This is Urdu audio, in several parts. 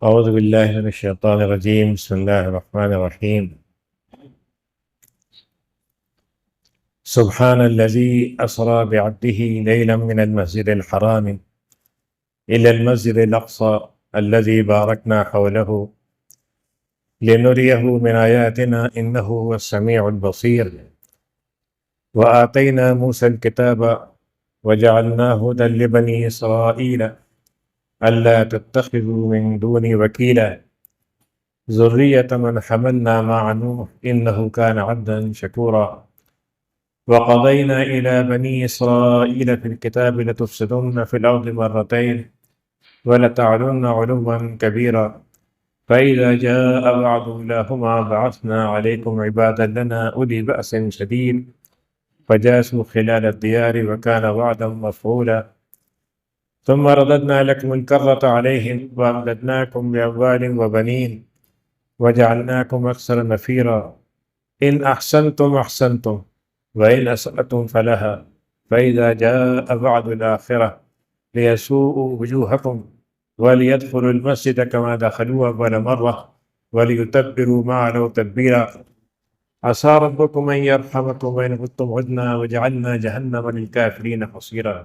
أعوذ بالله من الشيطان الرجيم. بسم الله الرحمن الرحيم. سبحان الذي أسرى بعبده ليلا من المسجد الحرام إلى المسجد الأقصى الذي باركنا حوله لنريه من آياتنا إنه هو السميع البصير. وآتينا موسى الكتاب وجعلناه هدى لبني إسرائيل ألا تتخذوا من دوني وكيلا ذرية من حملنا مع نوح إنه كان عبدا شكورا. وقضينا إلى بني إسرائيل في الكتاب لتفسدن في الأرض مرتين ولتعلن علوا كبيرا فإذا جاء وعد أولاهما بعثنا عليكم عبادا لنا أولي بأس شديد فجاسوا خلال الديار وكان وعدا مفعولا. ثم رددنا لكم الكرة عليهم وأمددناكم بأموال وبنين وجعلناكم أكثر نفيرا. إن أحسنتم أحسنتم وإن أسأتم فلها فإذا جاء وعد الآخرة ليسوءوا وجوهكم وليدخلوا المسجد كما دخلوه أول مرة وليتبروا ما علوا تتبيرا. عسى ربكم أن يرحمكم وإن عدتم عدنا وجعلنا جهنم للكافرين حصيرا.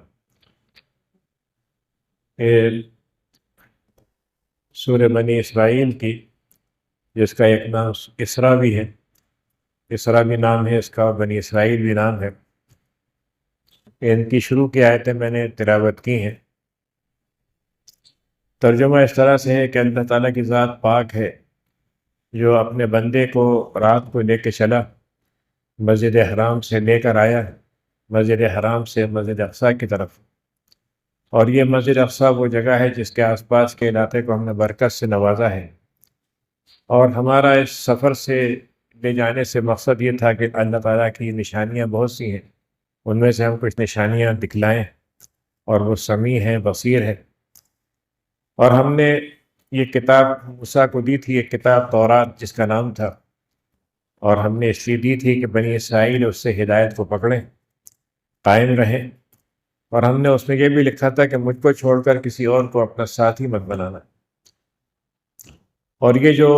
سورہ بنی اسرائیل کی، جس کا ایک نام اسرا بھی ہے، اسرا بھی نام ہے اس کا، بنی اسرائیل بھی نام ہے، ان کی شروع کی آیتیں میں نے تلاوت کی ہیں۔ ترجمہ اس طرح سے ہے کہ اللہ تعالیٰ کی ذات پاک ہے جو اپنے بندے کو رات کو لے کے چلا، مسجد حرام سے لے کر آیا ہے، مسجد حرام سے مسجد اقصیٰ کی طرف، اور یہ مسجد اقصیٰ وہ جگہ ہے جس کے آس پاس کے علاقے کو ہم نے برکت سے نوازا ہے، اور ہمارا اس سفر سے لے جانے سے مقصد یہ تھا کہ اللہ تعالیٰ کی نشانیاں بہت سی ہیں، ان میں سے ہم کچھ نشانیاں دکھلائیں، اور وہ سمیع ہے، بصیر ہے۔ اور ہم نے یہ کتاب موسیٰ کو دی تھی، ایک کتاب تورات جس کا نام تھا، اور ہم نے اس لیے دی تھی کہ بنی اسرائیل اس سے ہدایت کو پکڑیں، قائم رہیں، اور ہم نے اس میں یہ بھی لکھا تھا کہ مجھ کو چھوڑ کر کسی اور کو اپنا ساتھی مت بنانا۔ اور یہ جو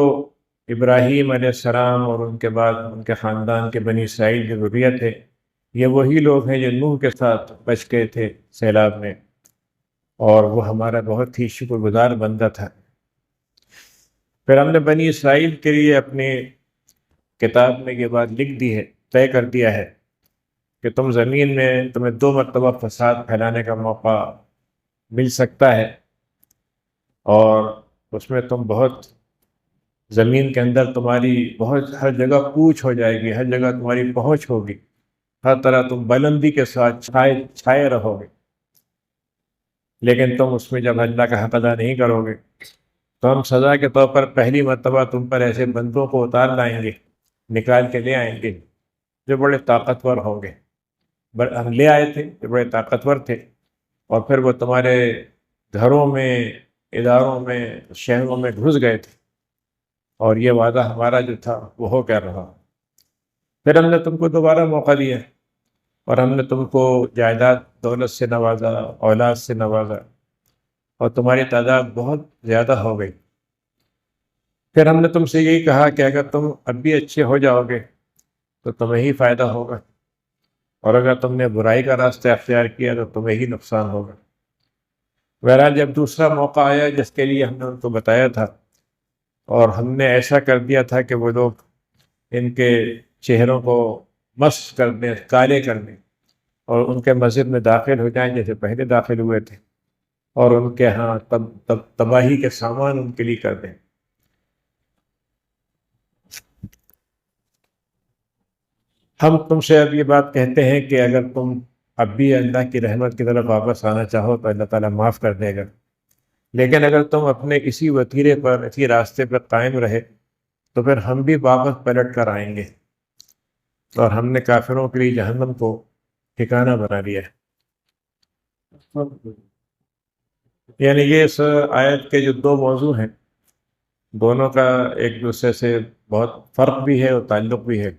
ابراہیم علیہ السلام اور ان کے بعد ان کے خاندان کے بنی اسرائیل کی ذریت ہے، یہ وہی لوگ ہیں جو نوح کے ساتھ بچ گئے تھے سیلاب میں، اور وہ ہمارا بہت ہی شکر گزار بندہ تھا۔ پھر ہم نے بنی اسرائیل کے لیے اپنی کتاب میں یہ بات لکھ دی ہے، طے کر دیا ہے کہ تم زمین میں تمہیں 2 مرتبہ فساد پھیلانے کا موقع مل سکتا ہے، اور اس میں تم بہت زمین کے اندر تمہاری بہت ہر جگہ کوچ ہو جائے گی، ہر جگہ تمہاری پہنچ ہوگی، ہر طرح تم بلندی کے ساتھ چھائے رہو گے، لیکن تم اس میں جب اللہ کا حق ادا نہیں کرو گے تو ہم سزا کے طور پر پہلی مرتبہ تم پر ایسے بندوں کو اتار لائیں گے، نکال کے لے آئیں گے جو بڑے طاقتور ہوں گے۔ ہم لے آئے تھے جو بڑے طاقتور تھے، اور پھر وہ تمہارے گھروں میں، اداروں میں، شہروں میں گھس گئے تھے، اور یہ وعدہ ہمارا جو تھا وہ ہو کر رہا۔ پھر ہم نے تم کو دوبارہ موقع دیا، اور ہم نے تم کو جائیداد دولت سے نوازا، اولاد سے نوازا، اور تمہاری تعداد بہت زیادہ ہو گئی۔ پھر ہم نے تم سے یہی کہا کہ اگر تم اب بھی اچھے ہو جاؤ گے تو تمہیں ہی فائدہ ہوگا، اور اگر تم نے برائی کا راستہ اختیار کیا تو تمہیں ہی نقصان ہوگا۔ بہرحال جب دوسرا موقع آیا جس کے لیے ہم نے ان کو بتایا تھا، اور ہم نے ایسا کر دیا تھا کہ وہ لوگ ان کے چہروں کو مسح کر دیں، کالے کر دیں، اور ان کے مسجد میں داخل ہو جائیں جیسے پہلے داخل ہوئے تھے، اور ان کے ہاں تباہی کے سامان ان کے لیے کر دیں۔ ہم تم سے اب یہ بات کہتے ہیں کہ اگر تم اب بھی اللہ کی رحمت کی طرف واپس آنا چاہو تو اللہ تعالیٰ معاف کر دے گا، لیکن اگر تم اپنے اسی وتیرے پر، اسی راستے پر قائم رہے تو پھر ہم بھی واپس پلٹ کر آئیں گے، اور ہم نے کافروں کے لیے جہنم کو ٹھکانہ بنا لیا ہے۔ یعنی یہ اس آیت کے جو 2 موضوع ہیں، دونوں کا ایک دوسرے سے بہت فرق بھی ہے اور تعلق بھی ہے۔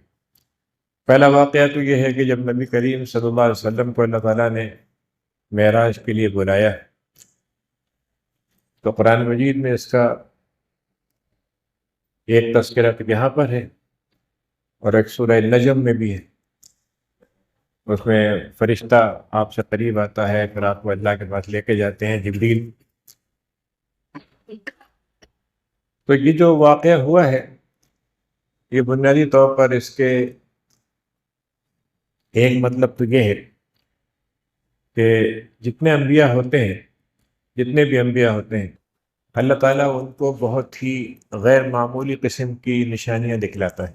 پہلا واقعہ تو یہ ہے کہ جب نبی کریم صلی اللہ علیہ وسلم کو اللہ تعالیٰ نے معراج کے لیے بلایا، تو قرآن مجید میں اس کا ایک تذکرہ تو یہاں پر ہے، اور ایک سورہ نجم میں بھی ہے، اس میں فرشتہ آپ سے قریب آتا ہے، پھر آپ کو اللہ کے پاس لے کے جاتے ہیں جبریل۔ تو یہ جو واقعہ ہوا ہے، یہ بنیادی طور پر اس کے ایک مطلب تو یہ ہے کہ جتنے انبیاء ہوتے ہیں، جتنے بھی انبیاء ہوتے ہیں، اللہ تعالیٰ ان کو بہت ہی غیر معمولی قسم کی نشانیاں دکھلاتا ہے۔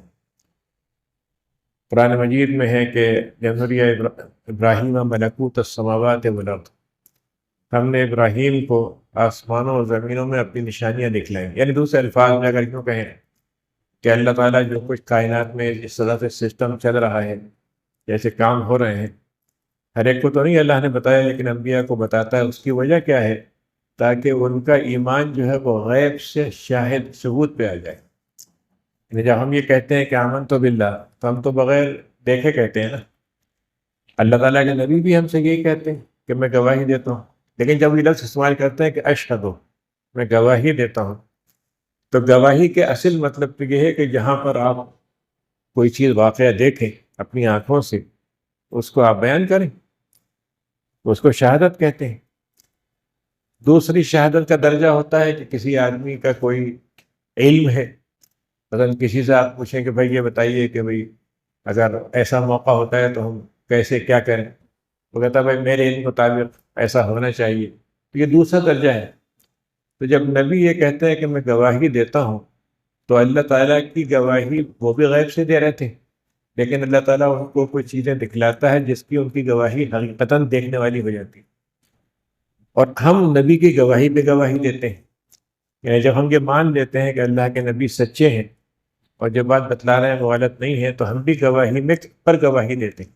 قرآن مجید میں ہے کہ جنریہ ابراہیم ملکوت السماوات والارض، ہم نے ابراہیم کو آسمانوں اور زمینوں میں اپنی نشانیاں دکھلائیں۔ یعنی دوسرے الفاظ میں اگر یوں کہیں کہ اللہ تعالیٰ جو کچھ کائنات میں اس طرح سے سسٹم چل رہا ہے، جیسے کام ہو رہے ہیں، ہر ایک کو تو نہیں اللہ نے بتایا، لیکن انبیاء کو بتاتا ہے۔ اس کی وجہ کیا ہے؟ تاکہ ان کا ایمان جو ہے وہ غیب سے شاہد ثبوت پہ آ جائے۔ یعنی جب ہم یہ کہتے ہیں کہ آمنت باللہ، تو ہم تو بغیر دیکھے کہتے ہیں نا۔ اللہ تعالیٰ کے نبی بھی ہم سے یہی کہتے ہیں کہ میں گواہی دیتا ہوں، لیکن جب یہ لفظ استعمال کرتے ہیں کہ اشہد، میں گواہی دیتا ہوں، تو گواہی کے اصل مطلب تو یہ ہے کہ جہاں پر آپ کوئی چیز واقعہ دیکھیں اپنی آنکھوں سے، اس کو آپ بیان کریں، اس کو شہادت کہتے ہیں۔ دوسری شہادت کا درجہ ہوتا ہے کہ کسی آدمی کا کوئی علم ہے، مثلا کسی سے آپ پوچھیں کہ بھائی یہ بتائیے کہ بھائی اگر ایسا موقع ہوتا ہے تو ہم کیسے کیا کریں، وہ کہتا ہے بھائی میرے علم کے مطابق ایسا ہونا چاہیے، تو یہ دوسرا درجہ ہے۔ تو جب نبی یہ کہتے ہیں کہ میں گواہی دیتا ہوں، تو اللہ تعالیٰ کی گواہی وہ بھی غیب سے دے رہے تھے، لیکن اللہ تعالیٰ ان کو کوئی چیزیں دکھلاتا ہے جس کی ان کی گواہی حقیقتاً دیکھنے والی ہو جاتی ہے۔ اور ہم نبی کی گواہی پہ گواہی دیتے ہیں، یعنی جب ہم یہ مان لیتے ہیں کہ اللہ کے نبی سچے ہیں اور جو بات بتلا رہے ہیں وہ غلط نہیں ہے، تو ہم بھی گواہی میں پر گواہی دیتے ہیں،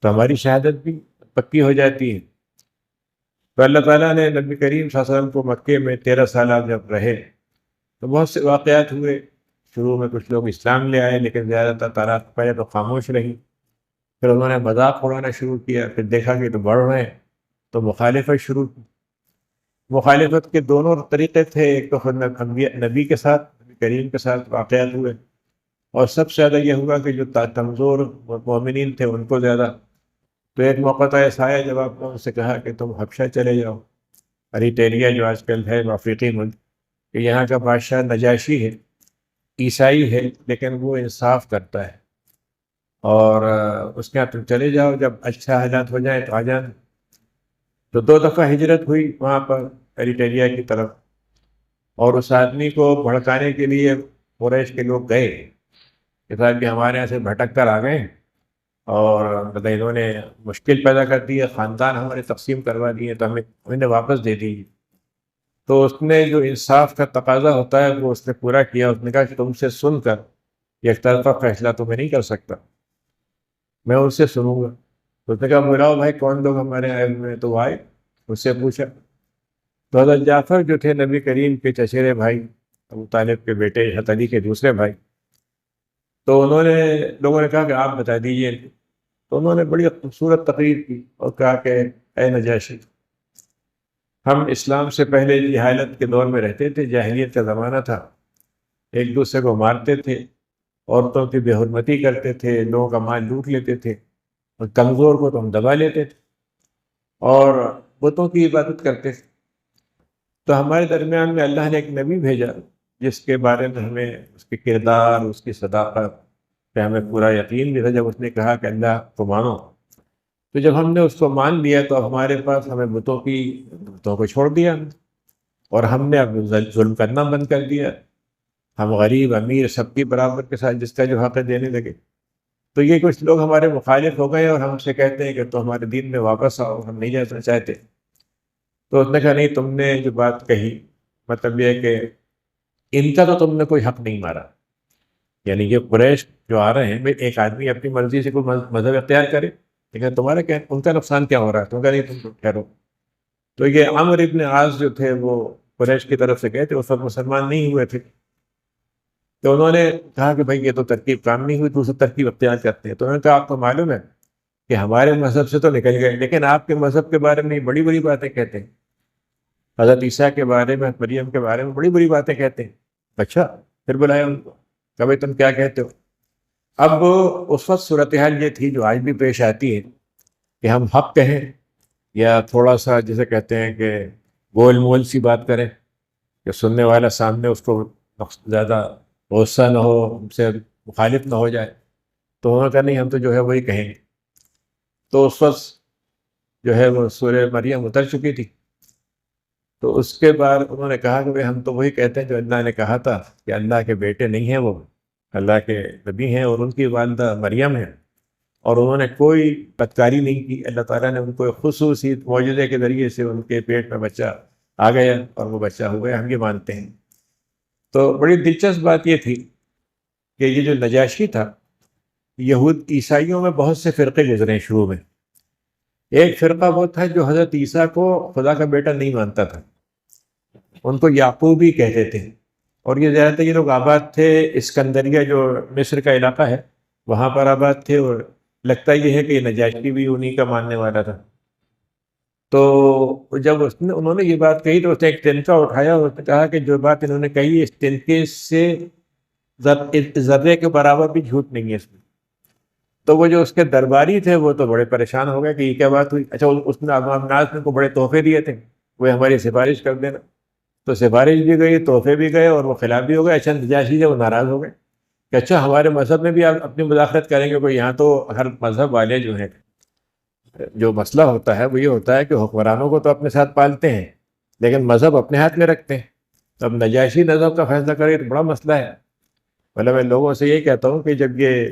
تو ہماری شہادت بھی پکی ہو جاتی ہے۔ تو اللہ تعالیٰ نے نبی کریم صلی اللہ علیہ وسلم کو مکے میں 13 سالہ جب رہے تو بہت سے واقعات ہوئے۔ شروع میں کچھ لوگ اسلام لے آئے، لیکن زیادہ تر تعداد پہلے تو خاموش رہی، پھر انہوں نے مذاق اڑانا شروع کیا، پھر دیکھا کہ تو بڑھ رہے ہیں تو مخالفت شروع کی۔ مخالفت کے دونوں طریقے تھے، ایک تو خود نبی کے ساتھ، نبی کریم کے ساتھ واقعات ہوئے، اور سب سے زیادہ یہ ہوا کہ جو کمزور مومنین تھے ان کو زیادہ۔ تو ایک موقع تو ایسا آیا جب آپ نے ان سے کہا کہ تم حبشہ چلے جاؤ، اریٹریا جو آج کل ہے افریقی ملک، کہ یہاں کا بادشاہ نجاشی ہے، عیسائی ہے، لیکن وہ انصاف کرتا ہے، اور اس کے یہاں تم چلے جاؤ، جب اچھا حالات ہو جائیں تو آ جانا۔ تو 2 دفعہ ہجرت ہوئی وہاں پر اریٹریا کی طرف، اور اس آدمی کو بھڑکانے کے لیے قریش کے لوگ گئے کہ صاحب کہ ہمارے یہاں سے بھٹک کر آ گئے ہیں، اور انہوں نے مشکل پیدا کر دی ہے، خاندان ہمارے تقسیم کروا دیے، تو ہمیں انہیں واپس دے دیجیے۔ تو اس نے جو انصاف کا تقاضا ہوتا ہے وہ اس نے پورا کیا۔ اس نے کہا کہ تم سے سن کر ایک طرفہ فیصلہ تو میں نہیں کر سکتا، میں ان سے سنوں گا۔ تو اس نے کہا بلاؤ بھائی کون لوگ ہمارے آئے ہوئے ہیں، تو وہ آئے، اس سے پوچھا۔ تو حضرت جعفر جو تھے نبی کریم کے چچیرے بھائی، ابو طالب کے بیٹے، حضرت علی کے دوسرے بھائی، تو لوگوں نے کہا کہ آپ بتا دیجئے۔ تو انہوں نے بڑی خوبصورت تقریر کی اور کہا کہ اے نجاشی، ہم اسلام سے پہلے جہالت کے دور میں رہتے تھے، جاہلیت کا زمانہ تھا، ایک دوسرے کو مارتے تھے، عورتوں کی بے حرمتی کرتے تھے، لوگوں کا مال لوٹ لیتے تھے، اور کمزور کو تو ہم دبا لیتے تھے، اور بتوں کی عبادت کرتے تھے۔ تو ہمارے درمیان میں اللہ نے ایک نبی بھیجا جس کے بارے میں ہمیں اس کے کردار، اس کی صداقت پہ ہمیں پورا یقین بھی تھا۔ جب اس نے کہا کہ اللہ کو مانو، تو جب ہم نے اس کو مان لیا تو اب ہمارے پاس ہمیں بتوں کو چھوڑ دیا، اور ہم نے اب ظلم کرنا بند کر دیا، ہم غریب امیر سب کی برابر کے ساتھ جس کا جو حق ہے دینے لگے۔ تو یہ کچھ لوگ ہمارے مخالف ہو گئے اور ہم سے کہتے ہیں کہ تو ہمارے دین میں واپس آؤ، ہم نہیں جانا چاہتے۔ تو اس نے کہا نہیں، تم نے جو بات کہی مطلب یہ ہے کہ ان کا تو تم نے کوئی حق نہیں مارا، یعنی یہ قریش جو آ رہے ہیں، بھائی ایک آدمی اپنی مرضی سے کوئی مذہب اختیار کرے، لیکن تمہارا کیا، ان کا نقصان کیا ہو رہا ہے؟ تم کہا نہیں، تم ٹھہرو۔ تو یہ عمرو ابن عاص جو تھے وہ قریش کی طرف سے گئے تھے، اس وقت مسلمان نہیں ہوئے تھے، تو انہوں نے کہا کہ بھائی یہ تو ترکیب کام نہیں ہوئی، دوسری ترکیب اختیار کرتے ہیں۔ تو انہوں نے کہا آپ کو معلوم ہے کہ ہمارے مذہب سے تو نکل گئے، لیکن آپ کے مذہب کے بارے میں بڑی بڑی باتیں کہتے ہیں، حضرت عیسیٰ کے بارے میں، مریم کے بارے میں بڑی بڑی باتیں کہتے ہیں. اچھا، پھر بلایا ان کو کہ بھائی تم کیا کہتے ہو. اب اس وقت صورتحال یہ تھی جو آج بھی پیش آتی ہے کہ ہم حق کہیں یا تھوڑا سا جسے کہتے ہیں کہ گول مول سی بات کریں کہ سننے والا سامنے اس کو زیادہ غصہ نہ ہو، ہم سے مخالف نہ ہو جائے. تو انہوں نے کہا نہیں، ہم تو جو ہے وہی کہیں گے. تو اس وقت جو ہے وہ سورہ مریم اتر چکی تھی. تو اس کے بعد انہوں نے کہا کہ بھائی ہم تو وہی کہتے ہیں جو اللہ نے کہا تھا کہ اللہ کے بیٹے نہیں ہیں، وہ اللہ کے نبی ہیں اور ان کی والدہ مریم ہیں. اور انہوں نے کوئی بدکاری نہیں کی. اللہ تعالیٰ نے ان کو ایک خصوصی معجزے کے ذریعے سے ان کے پیٹ میں بچہ آ گیا اور وہ بچہ ہو گیا، ہم یہ مانتے ہیں. تو بڑی دلچسپ بات یہ تھی کہ یہ جو نجاشی تھا، یہود عیسائیوں میں بہت سے فرقے گزرے شروع میں. ایک فرقہ وہ تھا جو حضرت عیسیٰ کو خدا کا بیٹا نہیں مانتا تھا، ان کو یعقوبی کہتے تھے. اور یہ زیادہ تر یہ لوگ آباد تھے اسکندریہ جو مصر کا علاقہ ہے وہاں پر آباد تھے. اور لگتا یہ ہے کہ یہ نجاشی بھی انہی کا ماننے والا تھا. تو جب انہوں نے یہ بات کہی تو اس نے ایک تنکا اٹھایا اور اس نے کہا کہ جو بات انہوں نے کہی اس تنکے سے ذرے کے برابر بھی جھوٹ نہیں ہے اس میں. تو وہ جو اس کے درباری تھے وہ تو بڑے پریشان ہو گئے کہ یہ کیا بات ہوئی. اچھا، اس نے عوام ناز نے کو بڑے تحفے دیے تھے، وہ ہماری سفارش کر دینا. تو سفارش بھی گئی، تحفے بھی گئے اور وہ خلاف بھی ہو گئے. اچھا، نجاشی سے وہ ناراض ہو گئے کہ اچھا ہمارے مذہب میں بھی آپ اپنی مداخلت کریں گے. کوئی یہاں تو ہر مذہب والے جو ہیں، جو مسئلہ ہوتا ہے وہ یہ ہوتا ہے کہ حکمرانوں کو تو اپنے ساتھ پالتے ہیں لیکن مذہب اپنے ہاتھ میں رکھتے ہیں. تو اب نجاشی مذہب کا فیصلہ کرے تو بڑا مسئلہ ہے. مطلب میں لوگوں سے یہ کہتا ہوں کہ جب یہ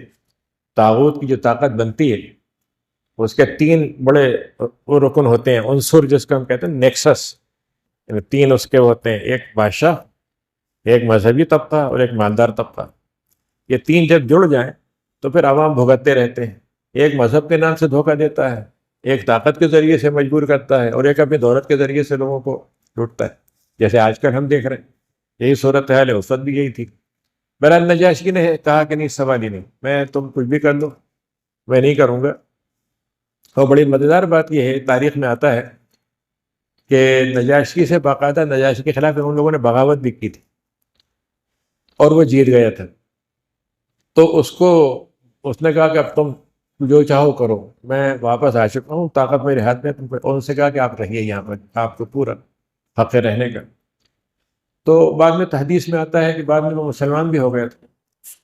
طاغوت کی جو طاقت بنتی ہے اس کے تین بڑے وہ رکن ہوتے ہیں، عنصر جس کو ہم کہتے ہیں نیکسس. تین اس کے ہوتے ہیں، ایک بادشاہ، ایک مذہبی طبقہ اور ایک مالدار طبقہ. یہ تین جب جڑ جائیں تو پھر عوام بھگتتے رہتے ہیں. ایک مذہب کے نام سے دھوکہ دیتا ہے، ایک طاقت کے ذریعے سے مجبور کرتا ہے اور ایک اپنی دولت کے ذریعے سے لوگوں کو لوٹتا ہے، جیسے آج کل ہم دیکھ رہے ہیں. یہی صورتحال ہے، اس وقت بھی یہی تھی. بہرحال نجاشی نے کہا کہ نہیں، سوال ہی نہیں، میں تم کچھ بھی کر لو، میں نہیں کروں گا. اور بڑی مزیدار بات یہ ہے، تاریخ میں آتا ہے کہ نجاشی سے باقاعدہ نجاشی کے خلاف ان لوگوں نے بغاوت بھی کی تھی اور وہ جیت گیا تھا. تو اس نے کہا کہ اب تم جو چاہو کرو، میں واپس آ چکا ہوں، طاقت میرے ہاتھ میں. اور ان سے کہا کہ آپ رہیے یہاں پر، آپ کو پورا حق ہے رہنے کا. تو بعد میں تحدیث میں آتا ہے کہ بعد میں وہ مسلمان بھی ہو گئے تھے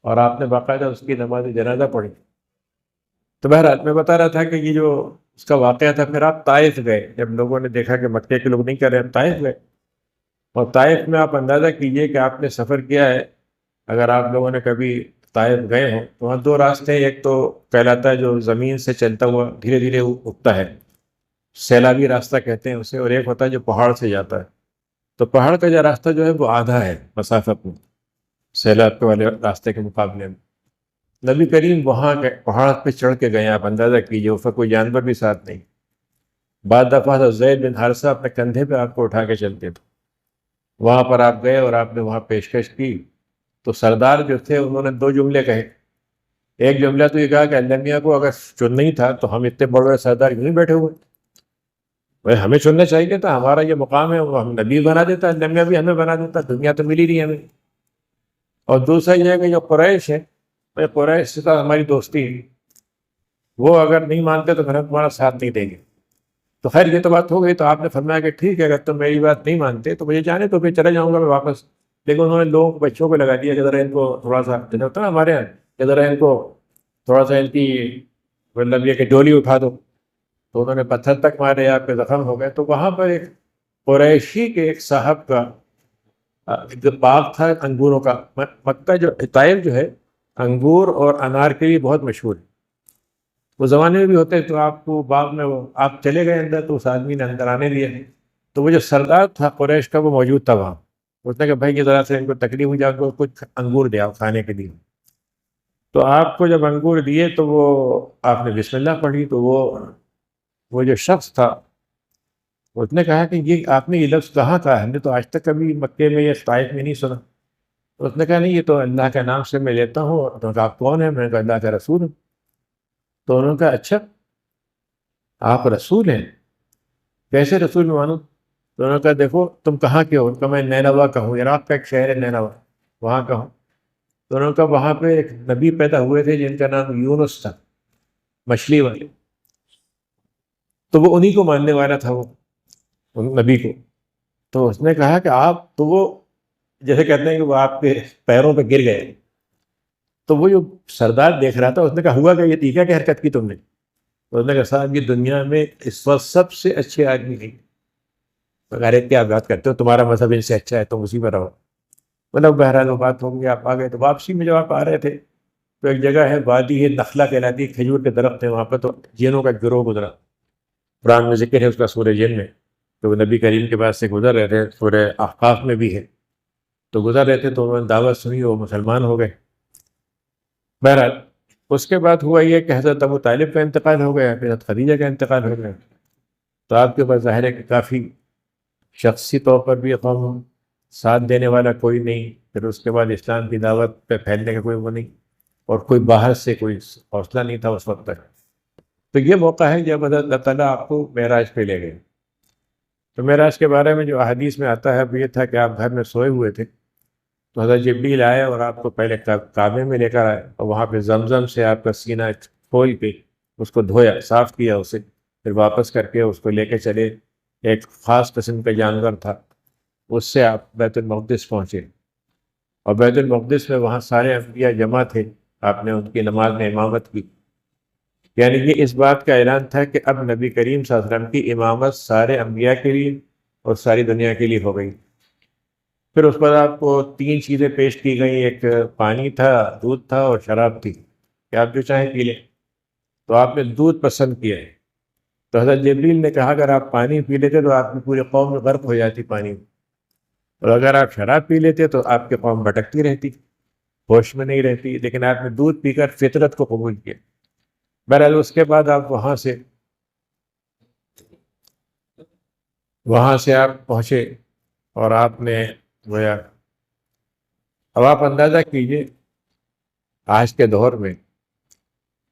اور آپ نے باقاعدہ اس کی نماز جنازہ پڑھی. تو بہرحال میں بتا رہا تھا کہ یہ جو اس کا واقعہ تھا، پھر آپ طائف گئے. جب لوگوں نے دیکھا کہ مکے کے لوگ نہیں کر رہے ہیں، طائف گئے. اور طائف میں آپ اندازہ کیجئے کہ آپ نے سفر کیا ہے، اگر آپ لوگوں نے کبھی طائف گئے ہوں تو وہاں دو راستے ہیں. ایک تو کہلاتا ہے جو زمین سے چلتا ہوا دھیرے دھیرے اٹھتا ہے، سیلابی راستہ کہتے ہیں اسے. اور ایک ہوتا ہے جو پہاڑ سے جاتا ہے. تو پہاڑ کا جو راستہ جو ہے وہ آدھا ہے مسافت میں سیلاب کے والے راستے کے مقابلے میں. نبی کریم وہاں پہاڑ پہ چڑھ کے گئے. آپ اندازہ کیجئے اس وقت کوئی جانور بھی ساتھ نہیں. بعد دفعہ زید بن حارثہ اپنے کندھے پہ آپ کو اٹھا کے چلتے تھے. وہاں پر آپ گئے اور آپ نے وہاں پیشکش کی. تو سردار جو تھے انہوں نے دو جملے کہے. ایک جملہ تو یہ کہا کہ اللہ میاں کو اگر چن نہیں تھا تو ہم اتنے بڑے سردار کیوں نہیں بیٹھے ہوئے؟ بھائی ہمیں چننا چاہیے تھا، ہمارا یہ مقام ہے، وہ ہم نبی بنا دیتا، اللہ میاں بھی ہمیں بنا دیتا، دنیا تو ملی نہیں ہمیں. اور دوسرا یہ ہے کہ جو قریش ہے، قریش سے تو ہماری دوستی ہے، وہ اگر نہیں مانتے تو پھر ہم تمہارا ساتھ نہیں دیں گے. تو خیر یہ تو بات ہو گئی. تو آپ نے فرمایا کہ ٹھیک ہے، اگر تم میری بات نہیں مانتے تو مجھے جانے تو پھر چلے جاؤں گا میں واپس. لیکن انہوں نے لوگوں کو، بچوں کو لگا دیا کہ ذرا ان کو تھوڑا سا جیسے ہوتا ہے نا ہمارے یہاں کہ ذرا ان کو تھوڑا سا ان کی مطلب یہ کہ ڈولی اٹھا دو. تو انہوں نے پتھر تک مارے، آپ کے زخم ہو گئے. تو وہاں پر ایک قریشی کے ایک صاحب کا باغ تھا انگوروں کا. مکہ جو طائف جو ہے انگور اور انار کے لیے بہت مشہور ہے. وہ زمانے میں بھی ہوتے تو آپ کو باغ میں وہ آپ چلے گئے اندر تو اس آدمی نے اندر آنے دیا. تو وہ جو سردار تھا قریش کا وہ موجود تھا وہاں. اس نے کہا بھائی یہ ذرا سے ان کو تکلیف ہو جائے، کو کچھ انگور دیا کھانے کے لیے. تو آپ کو جب انگور دیے تو وہ آپ نے بسم اللہ پڑھی. تو وہ جو شخص تھا اس نے کہا کہ یہ آپ نے یہ لفظ کہاں کہا؟ ہم نے تو آج تک کبھی مکے میں یا طائف میں نہیں سنا. اس نے کہا نہیں، یہ تو اللہ کے نام سے میں لیتا ہوں. تو آپ کون ہیں؟ میں نے کہا اللہ کا رسول ہوں. تو انہوں نے کہا اچھا آپ رسول ہیں، کیسے رسول مانوں؟ تو انہوں نے کہا دیکھو تم کہاں کے ہو؟ کہا میں نینوا کا ہوں، عراق کا ایک شہر ہے نینوا، وہاں کا ہوں۔ تو انہوں نے کہا وہاں پہ ایک نبی پیدا ہوئے تھے جن کا نام یونس تھا، مچھلی والے، تو وہ انہی کو ماننے والا تھا، وہ ان نبی کو۔ تو اس نے کہا کہ آپ تو وہ جیسے کہتے ہیں کہ وہ آپ کے پیروں پہ گر گئے۔ تو وہ جو سردار دیکھ رہا تھا اس نے کہا ہوا کہ یہ ٹھیک ہے کہ حرکت کی تم نے؟ تو اس نے کہا صاحب یہ دنیا میں اس وقت سب سے اچھے آدمی نہیں، ارے کیا بات کرتے ہو، تمہارا مذہب ان سے اچھا ہے، تم اسی میں رہو۔ مطلب بہرحال وہ بات ہو گئی، آپ آ گئے۔ تو واپسی میں جب آپ آ رہے تھے تو ایک جگہ ہے وادی ہے نخلا کہلاتی ہے، کھجور کے درخت ہیں وہاں پہ، تو جینوں کا گروہ گزرا، قرآن میں ذکر ہے اس کا سورہ جن میں۔ تو وہ نبی کریم کے پاس سے گزر رہے تھے، سورہ احقاف میں بھی ہے، تو گزر رہے تھے تو انہوں نے دعوت سنی، وہ مسلمان ہو گئے۔ بہرحال اس کے بعد ہوا یہ کہ حضرت ابو طالب کا انتقال ہو گیا، پھر حضرت خدیجہ کا انتقال ہو گیا۔ تو آپ کے پاس ظاہر ہے کہ کافی شخصی طور پر بھی قوم ساتھ دینے والا کوئی نہیں، پھر اس کے بعد اسلام کی دعوت پہ پھیلنے کا کوئی وہ نہیں، اور کوئی باہر سے کوئی حوصلہ نہیں تھا اس وقت تک۔ تو یہ موقع ہے جب حضرت اللہ تعالیٰ آپ کو معراج پہ لے گئے۔ تو معراج کے بارے میں جو احادیث میں آتا ہے وہ یہ تھا کہ آپ گھر میں سوئے ہوئے تھے، تو حضرت جبریل آئے اور آپ کو پہلے کعبے میں لے کر آئے، اور وہاں پہ زمزم سے آپ کا سینہ کھول کے اس کو دھویا، صاف کیا اسے، پھر واپس کر کے اس کو لے کے چلے۔ ایک خاص قسم کا جانور تھا، اس سے آپ بیت المقدس پہنچے، اور بیت المقدس میں وہاں سارے انبیاء جمع تھے، آپ نے ان کی نماز میں امامت کی۔ یعنی یہ اس بات کا اعلان تھا کہ اب نبی کریم صلی اللہ علیہ وسلم کی امامت سارے انبیاء کے لیے اور ساری دنیا کے لیے ہو گئی۔ پھر اس پر آپ کو 3 چیزیں پیش کی گئیں، ایک پانی تھا، دودھ تھا اور شراب تھی، کہ آپ جو چاہیں پی لیں۔ تو آپ نے دودھ پسند کیا ہے، تو حضرت جبریل نے کہا اگر آپ پانی پی لیتے تو آپ کی پوری قوم غرق ہو جاتی پانی میں، اور اگر آپ شراب پی لیتے تو آپ کی قوم بھٹکتی رہتی، ہوش میں نہیں رہتی، لیکن آپ نے دودھ پی کر فطرت کو قبول کیا۔ بہرحال اس کے بعد آپ وہاں سے آپ پہنچے، اور آپ نے گویا، اب آپ اندازہ کیجئے آج کے دور میں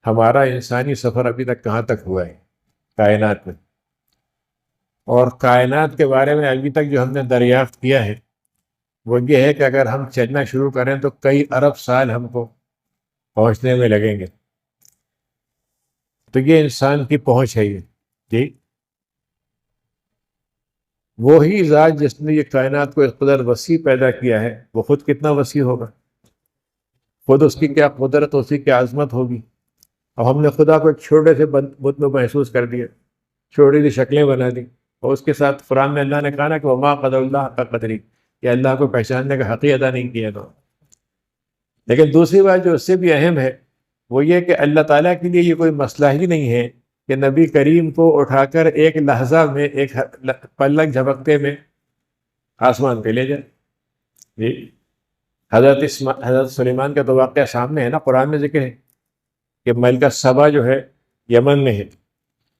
ہمارا انسانی سفر ابھی تک کہاں تک ہوا ہے کائنات میں، اور کائنات کے بارے میں ابھی تک جو ہم نے دریافت کیا ہے وہ یہ ہے کہ اگر ہم چلنا شروع کریں تو کئی ارب سال ہم کو پہنچنے میں لگیں گے۔ تو یہ انسان کی پہنچ ہے، یہ جی وہی ذات جس نے یہ کائنات کو اس قدر وسیع پیدا کیا ہے، وہ خود کتنا وسیع ہوگا، خود اس کی کیا قدرت، اس کی کیا عظمت ہوگی۔ اب ہم نے خدا کو ایک چھوٹے سے بت میں محسوس کر دیا، چھوٹی سی شکلیں بنا دی، اور اس کے ساتھ قرآن میں اللہ نے کہا نا کہ وما قدر اللہ حق قدری، کہ اللہ کو پہچاننے کا حق ہی ادا نہیں کیا تو۔ لیکن دوسری بات جو اس سے بھی اہم ہے وہ یہ کہ اللہ تعالیٰ کے لیے یہ کوئی مسئلہ ہی نہیں ہے کہ نبی کریم کو اٹھا کر ایک لحظہ میں، ایک پلک جھپکتے میں آسمان پہ لے جائے۔ جی حضرت سلیمان کا تو واقعہ سامنے ہے نا، قرآن میں ذکر ہے کہ ملکہ سبا جو ہے یمن میں ہے،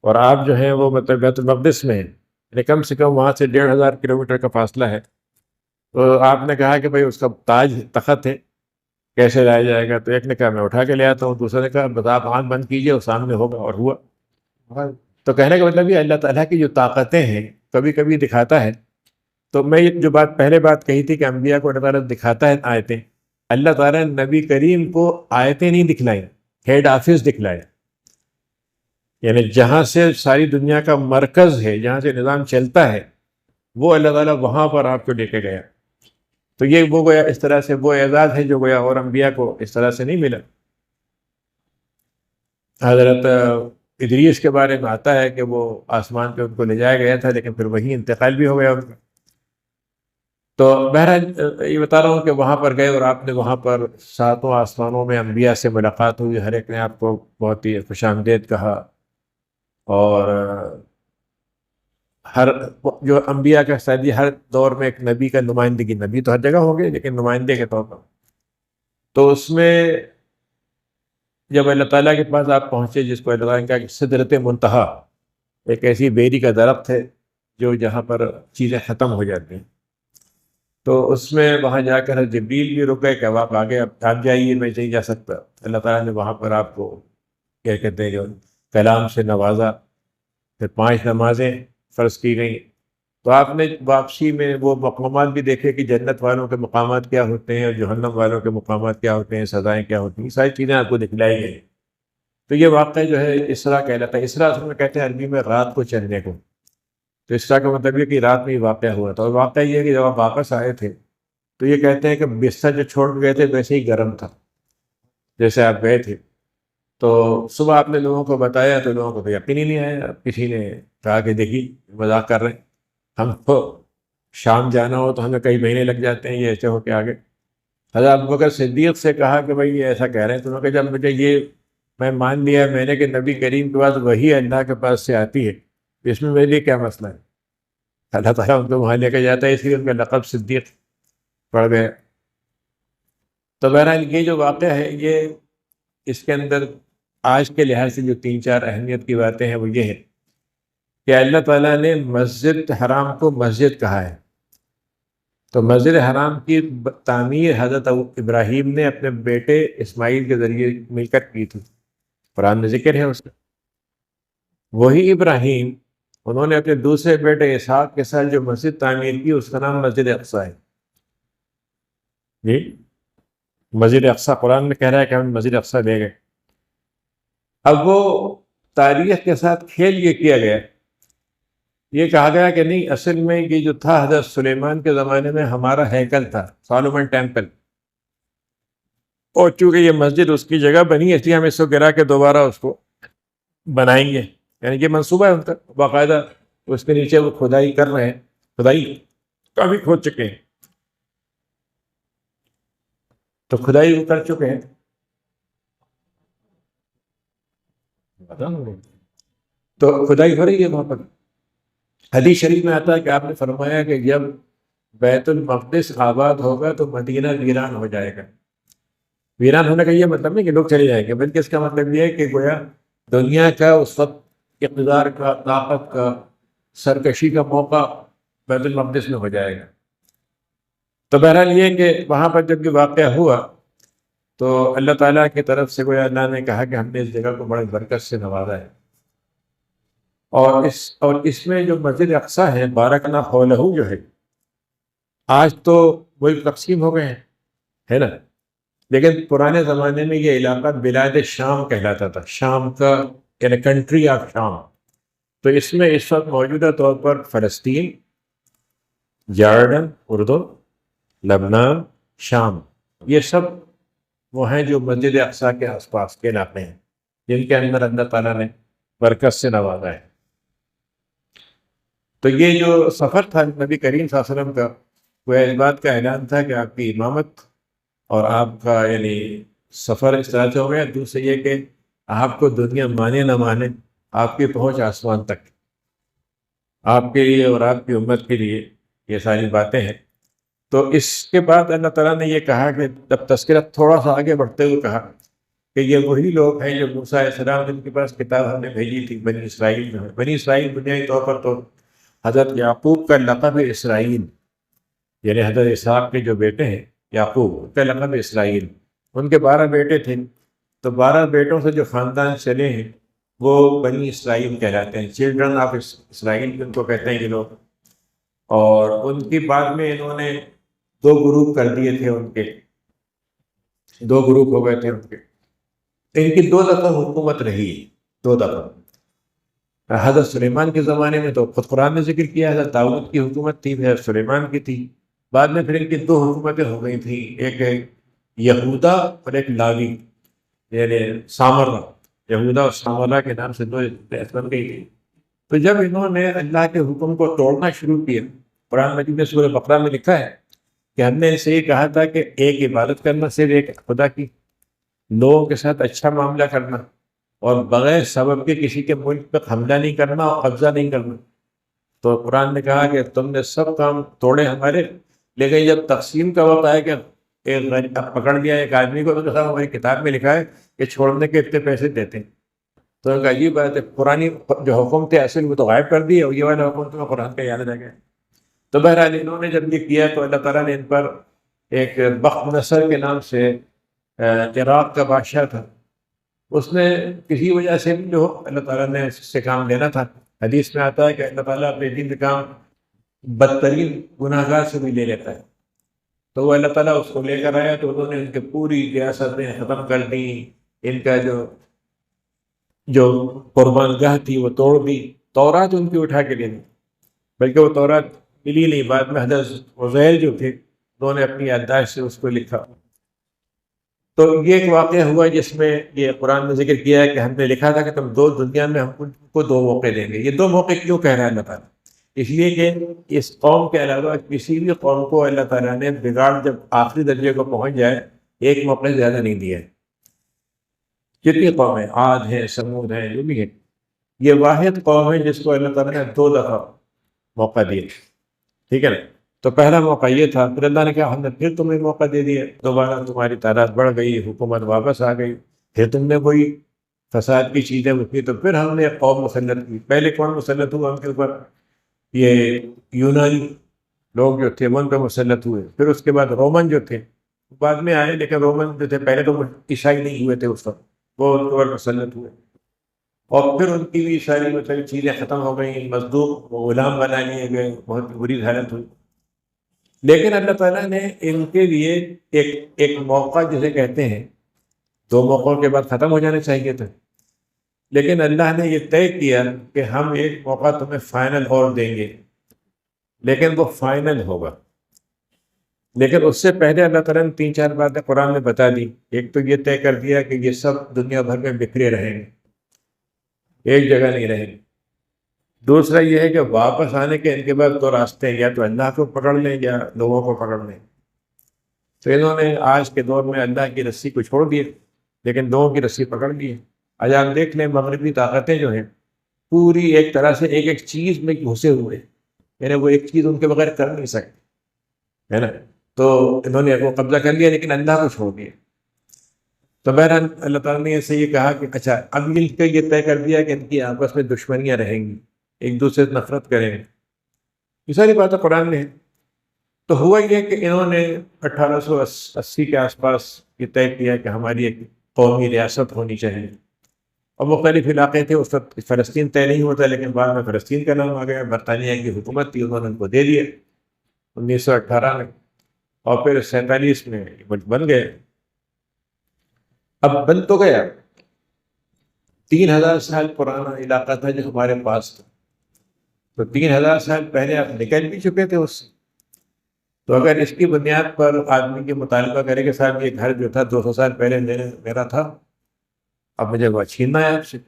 اور آپ جو ہیں وہ مطلب بیت المقدس میں ہیں، یعنی کم سے کم وہاں سے 1500 کلومیٹر کا فاصلہ ہے۔ تو آپ نے کہا کہ بھئی اس کا تاج تخت ہے، کیسے لایا جائے گا؟ تو ایک نے کہا میں اٹھا کے لے آتا ہوں، دوسرے نے کہا بس آپ آنکھ بند کیجئے اور سامنے ہوگا، اور ہوا۔ تو کہنے کا مطلب یہ اللہ تعالیٰ کی جو طاقتیں ہیں کبھی کبھی دکھاتا ہے۔ تو میں یہ جو پہلے بات کہی تھی کہ انبیاء کو اللہ تعالیٰ دکھاتا ہے آیتیں، اللہ تعالیٰ نے نبی کریم کو آیتیں نہیں دکھلائیں، ہیڈ آفس دکھلائے، یعنی جہاں سے ساری دنیا کا مرکز ہے، جہاں سے نظام چلتا ہے، وہ اللہ تعالیٰ وہاں پر آپ کو لے کے گیا۔ تو یہ وہ گویا اس طرح سے وہ اعزاز ہے جو گویا اور انبیاء کو اس طرح سے نہیں ملا۔ حضرت ادریس کے بارے میں آتا ہے کہ وہ آسمان پہ ان کو لے جایا گیا تھا، لیکن پھر وہیں انتقال بھی ہو گیا ان کا۔ تو بہرحال یہ بتا رہا ہوں کہ وہاں پر گئے، اور آپ نے وہاں پر 7 آسمانوں میں انبیاء سے ملاقات ہوئی، ہر ایک نے آپ کو بہت ہی خوش آمدید کہا، اور ہر جو انبیاء کا ساتھی ہر دور میں ایک نبی کا نمائندگی، نبی تو ہر جگہ ہوں گے لیکن نمائندے کے طور پر۔ تو اس میں جب اللہ تعالیٰ کے پاس آپ پہنچے، جس کو اللہ تعالیٰ نے کہا کہ سدرت منتہا، ایک ایسی بیری کا درخت ہے جو جہاں پر چیزیں ختم ہو جاتی ہیں، تو اس میں وہاں جا کر جبریل بھی رک گئے کہ اب آپ آگے آپ جائیے، میں نہیں جا سکتا۔ اللہ تعالیٰ نے وہاں پر آپ کو کیا کہتے ہیں جو کلام سے نوازا، پھر 5 نمازیں فرض کی گئیں، تو آپ نے واپسی میں وہ مقامات بھی دیکھے کہ جنت والوں کے مقامات کیا ہوتے ہیں اور جہنم والوں کے مقامات کیا ہوتے ہیں، سزائیں کیا ہوتی ہیں، یہ ساری چیزیں آپ کو دکھلائی گئی۔ تو یہ واقعہ جو ہے اسرا کہلاتا ہے۔ اسرا اصل میں کہتے ہیں عربی میں رات کو چلنے کو، تو اسرا کا مطلب یہ کہ رات میں ہی واقعہ ہوا تھا۔ اور واقعہ یہ ہے کہ جب آپ واپس آئے تھے تو یہ کہتے ہیں کہ بستر جو چھوڑ کے گئے تھے ویسے ہی گرم تھا جیسے آپ گئے تھے۔ تو صبح آپ نے لوگوں کو بتایا تو لوگوں کو تو یقین ہی نہیں آیا، کسی نے کہا کہ دیکھیے مذاق کر رہے ہیں، ہم کو شام جانا ہو تو ہمیں کئی مہینے لگ جاتے ہیں، یہ ایسے ہو کے آگے۔ حضرت ابوبکر صدیق سے کہا کہ بھائی یہ ایسا کہہ رہے ہیں، تو انہوں نے کہا جب مجھے یہ میں مان لیا میں نے کہ نبی کریم کے پاس وہی اللہ کے پاس سے آتی ہے، اس میں میرے لیے کیا مسئلہ ہے؟ اللہ تعالیٰ ان کو وہاں لے کے جاتا ہے، اس لیے ان کا لقب صدیق پڑ گیا۔ تو بہرحال یہ جو واقعہ ہے یہ اس کے اندر آج کے لحاظ سے جو 3-4 اہمیت کی باتیں ہیں وہ یہ ہے کہ اللہ تعالیٰ نے مسجد حرام کو مسجد کہا ہے۔ تو مسجد حرام کی تعمیر حضرت ابراہیم نے اپنے بیٹے اسماعیل کے ذریعے مل کر کی تھی، قرآن میں ذکر ہے اس کا۔ وہی ابراہیم انہوں نے اپنے دوسرے بیٹے اسحاق کے ساتھ جو مسجد تعمیر کی اس کا نام مسجد اقصی ہے۔ جی مسجد اقصی قرآن میں کہہ رہا ہے کہ ہم مسجد اقصی لے گئے۔ اب وہ تاریخ کے ساتھ کھیل یہ کیا گیا، یہ کہا گیا کہ نہیں اصل میں یہ جو تھا حضرت سلیمان کے زمانے میں ہمارا ہیکل تھا، سالومن ٹیمپل، اور چونکہ یہ مسجد اس کی جگہ بنی ہے اس لیے ہم اس کو گرا کے دوبارہ اس کو بنائیں گے۔ یعنی یہ منصوبہ ہے ان کا، باقاعدہ اس کے نیچے وہ کھدائی کر رہے ہیں، کھدائی کافی کھود چکے ہیں، تو کھدائی وہ کر چکے ہیں۔ تو کھدائی ہو رہی ہے وہاں پر۔ حدیث شریف میں آتا ہے کہ آپ نے فرمایا کہ جب بیت المقدس آباد ہوگا تو مدینہ ویران ہو جائے گا۔ ویران ہونے کا یہ مطلب نہیں کہ لوگ چلے جائیں گے، بلکہ اس کا مطلب یہ ہے کہ گویا دنیا کا اس وقت اقتدار کا، طاقت کا، سرکشی کا موقع بیت المقدس میں ہو جائے گا۔ تو بہرحال یہ کہ وہاں پر جب یہ واقعہ ہوا تو اللہ تعالیٰ کی طرف سے گویا اللہ نے کہا کہ ہم نے اس جگہ کو بڑے برکت سے نوازا ہے، اور اس میں جو مسجد اقصی ہے بارکنا حولہ جو ہے، آج تو ملک تقسیم ہو گئے ہیں، ہے نا، لیکن پرانے زمانے میں یہ علاقہ بلاد شام کہلاتا تھا، شام کا یعنی کنٹری آف شام۔ تو اس میں اس وقت موجودہ طور پر فلسطین، جارڈن اردن، لبنان، شام، یہ سب وہ ہیں جو مسجد اقصی کے آس پاس کے علاقے ہیں جن کے اندر اللہ تعالیٰ نے برکت سے نوازا ہے۔ تو یہ جو سفر تھا نبی کریم صلی اللہ علیہ وسلم کا، وہ اس بات کا اعلان تھا کہ آپ کی امامت اور آپ کا یعنی سفر اس طرح سے ہو گیا۔ دوسرے یہ کہ آپ کو دنیا مانے نہ مانے، آپ کی پہنچ آسمان تک، آپ کے لیے اور آپ کی امت کے لیے یہ ساری باتیں ہیں۔ تو اس کے بعد اللہ تعالیٰ نے یہ کہا کہ جب تذکرہ تھوڑا سا آگے بڑھتے ہوئے کہا کہ یہ وہی لوگ ہیں جو موسیٰ علیہ السلام جن کے پاس کتاب ہم نے بھیجی تھی، بنی اسرائیل جو ہے۔ بنی اسرائیل بنیادی طور پر تو حضرت یعقوب کا لقب ہے اسرائیل، یعنی حضرت اسحاق کے جو بیٹے ہیں یعقوب، ان کا لقب اسرائیل۔ ان کے 12 بیٹے تھے، تو 12 بیٹوں سے جو خاندان چلے ہیں وہ بنی اسرائیل کہلاتے ہیں، چلڈرن آف اسرائیل ان کو کہتے ہیں یہ لوگ۔ اور ان کی بعد میں انہوں نے 2 گروپ کر دیے تھے، ان کے 2 گروپ ہو گئے تھے ان کے۔ ان کی 2 دفعہ حکومت رہی، 2 دفعہ۔ حضرت سلیمان کے زمانے میں تو خود قرآن نے ذکر کیا حضرت داؤد کی حکومت تھی، حضرت سلیمان کی تھی۔ بعد میں پھر ان کی 2 حکومتیں ہو گئی تھیں، ایک یہودا اور ایک لاوی، یعنی سامرا، یہودا اور سامرا کے نام سے 2 ریاست بن گئی تھی۔ تو جب انہوں نے اللہ کے حکم کو توڑنا شروع کیا، قرآن مجید میں سورہ بقرہ میں لکھا ہے کہ ہم نے اسے یہ کہا تھا کہ ایک عبادت کرنا، صرف ایک خدا کی، لوگوں کے ساتھ اچھا معاملہ کرنا، اور بغیر سبب کے کسی کے ملک پہ حملہ نہیں کرنا اور قبضہ نہیں کرنا۔ تو قرآن نے کہا کہ تم نے سب کام توڑے ہمارے، لیکن جب تقسیم کا وقت آیا کہ ایک پکڑ لیا ایک آدمی کو، تو کہا ہماری کتاب میں لکھا ہے کہ چھوڑنے کے اتنے پیسے دیتے ہیں۔ تو ان کا عجیب بات ہے، پرانی جو حکم تھے اصل وہ تو غائب کر دیے، اور یہ والا حکم تو قرآن کا یاد رہ گیا۔ تو بہرحال انہوں نے جب یہ کیا تو اللہ تعالیٰ نے ان پر ایک بخت نصر کے نام سے عراق کا بادشاہ تھا، اس نے کسی وجہ سے بھی جو اللہ تعالیٰ نے اس سے کام لینا تھا۔ حدیث میں آتا ہے کہ اللہ تعالیٰ اپنے دین کا کام بدترین گناہ گار سے بھی لے لیتا ہے. تو وہ اللہ تعالیٰ اس کو لے کر آیا تو انہوں نے ان کی پوری ریاستیں ختم کر دی. ان کا جو قربان گاہ تھی وہ توڑ دی. تورات ان کی اٹھا کے لے دی، بلکہ وہ تورات ملی نہیں. بعد میں حضرت عزیر جو تھے انہوں نے اپنی یادداشت سے اس کو لکھا. تو یہ ایک واقعہ ہوا جس میں یہ قرآن میں ذکر کیا ہے کہ ہم نے لکھا تھا کہ تم دو دنیا میں ہم کو دو موقع دیں گے. یہ دو موقع کیوں کہہ رہا ہے اللہ تعالیٰ؟ اس لیے کہ اس قوم کے علاوہ کسی بھی قوم کو اللہ تعالیٰ نے بگاڑ جب آخری درجے کو پہنچ جائے ایک موقع سے زیادہ نہیں دیا ہے. جتنی قومیں عاد ہیں، سمود ہیں، جو بھی ہیں، یہ واحد قوم ہے جس کو اللہ تعالیٰ نے 2 دفعہ موقع دیا. ٹھیک ہے نا؟ تو پہلا موقع یہ تھا، پھر اللہ نے کہا ہم نے پھر تمہیں موقع دے دیا، دوبارہ تمہاری تعداد بڑھ گئی، حکومت واپس آ گئی، پھر تم نے کوئی فساد کی چیزیں کی تو پھر ہم نے قوم مسلط کی. پہلے کون مسلط ہوا ان کے اوپر؟ یہ یونانی لوگ جو تھے وہ ان پہ مسلط ہوئے. پھر اس کے بعد رومن جو تھے بعد میں آئے، لیکن رومن جو تھے پہلے تو عیسائی نہیں ہوئے تھے اس وقت، وہ ان کے اوپر مسلط ہوئے. اور پھر ان کی بھی ساری چیزیں ختم ہو گئیں، مزدور غلام بنا لیے گئے، بہت بری حالت ہوئی. لیکن اللہ تعالیٰ نے ان کے لیے ایک موقع جسے کہتے ہیں، 2 موقعوں کے بعد ختم ہو جانے چاہیے تھے، لیکن اللہ نے یہ طے کیا کہ ہم ایک موقع تمہیں فائنل اور دیں گے، لیکن وہ فائنل ہوگا. لیکن اس سے پہلے اللہ تعالیٰ نے 3-4 باتیں قرآن میں بتا دی. ایک تو یہ طے کر دیا کہ یہ سب دنیا بھر میں بکھرے رہیں گے، ایک جگہ نہیں رہیں گے. دوسرا یہ ہے کہ واپس آنے کے ان کے بعد 2 راستے ہیں، یا تو اللہ کو پکڑ لیں یا لوگوں کو پکڑ لیں. تو انہوں نے آج کے دور میں اللہ کی رسی کو چھوڑ دیے لیکن لوگوں کی رسی پکڑ لی ہے. آج آپ دیکھ لیں مغربی طاقتیں جو ہیں پوری ایک طرح سے ایک چیز میں گھسے ہوئے، یعنی وہ ایک چیز ان کے بغیر کر نہیں سکتے، ہے نا؟ تو انہوں نے وہ قبضہ کر لیا لیکن اللہ کو چھوڑ دیا. تو بہرحال اللہ تعالیٰ نے اسے یہ کہا کہ اچھا اب ان کا یہ طے کر دیا کہ ان کی آپس میں دشمنیاں رہیں گی، ایک دوسرے سے نفرت کریں گے. یہ ساری باتیں قرآن میں ہیں. تو ہوا یہ کہ انہوں نے 1880 کے آس پاس یہ طے کیا کہ ہماری ایک قومی ریاست ہونی چاہیے، اور مختلف علاقے تھے. اس وقت فلسطین طے نہیں ہوتا، لیکن بعد میں فلسطین کا نام آ گیا. برطانیہ کی حکومت تھی، انہوں نے ان کو دے دیا 1918 میں، اور پھر 47 میں یہ ملک بن گئے. اب بن تو گیا، 3000 سال پرانا علاقہ تھا جو ہمارے پاس تھا. تو 3000 سال پہلے آپ نکل بھی چکے تھے اس سے. تو اگر اس کی بنیاد پر آدمی کے مطالبہ کرے کہ صاحب یہ گھر جو تھا 200 سال پہلے میرا تھا، اب مجھے وہ چھیننا ہے آپ سے،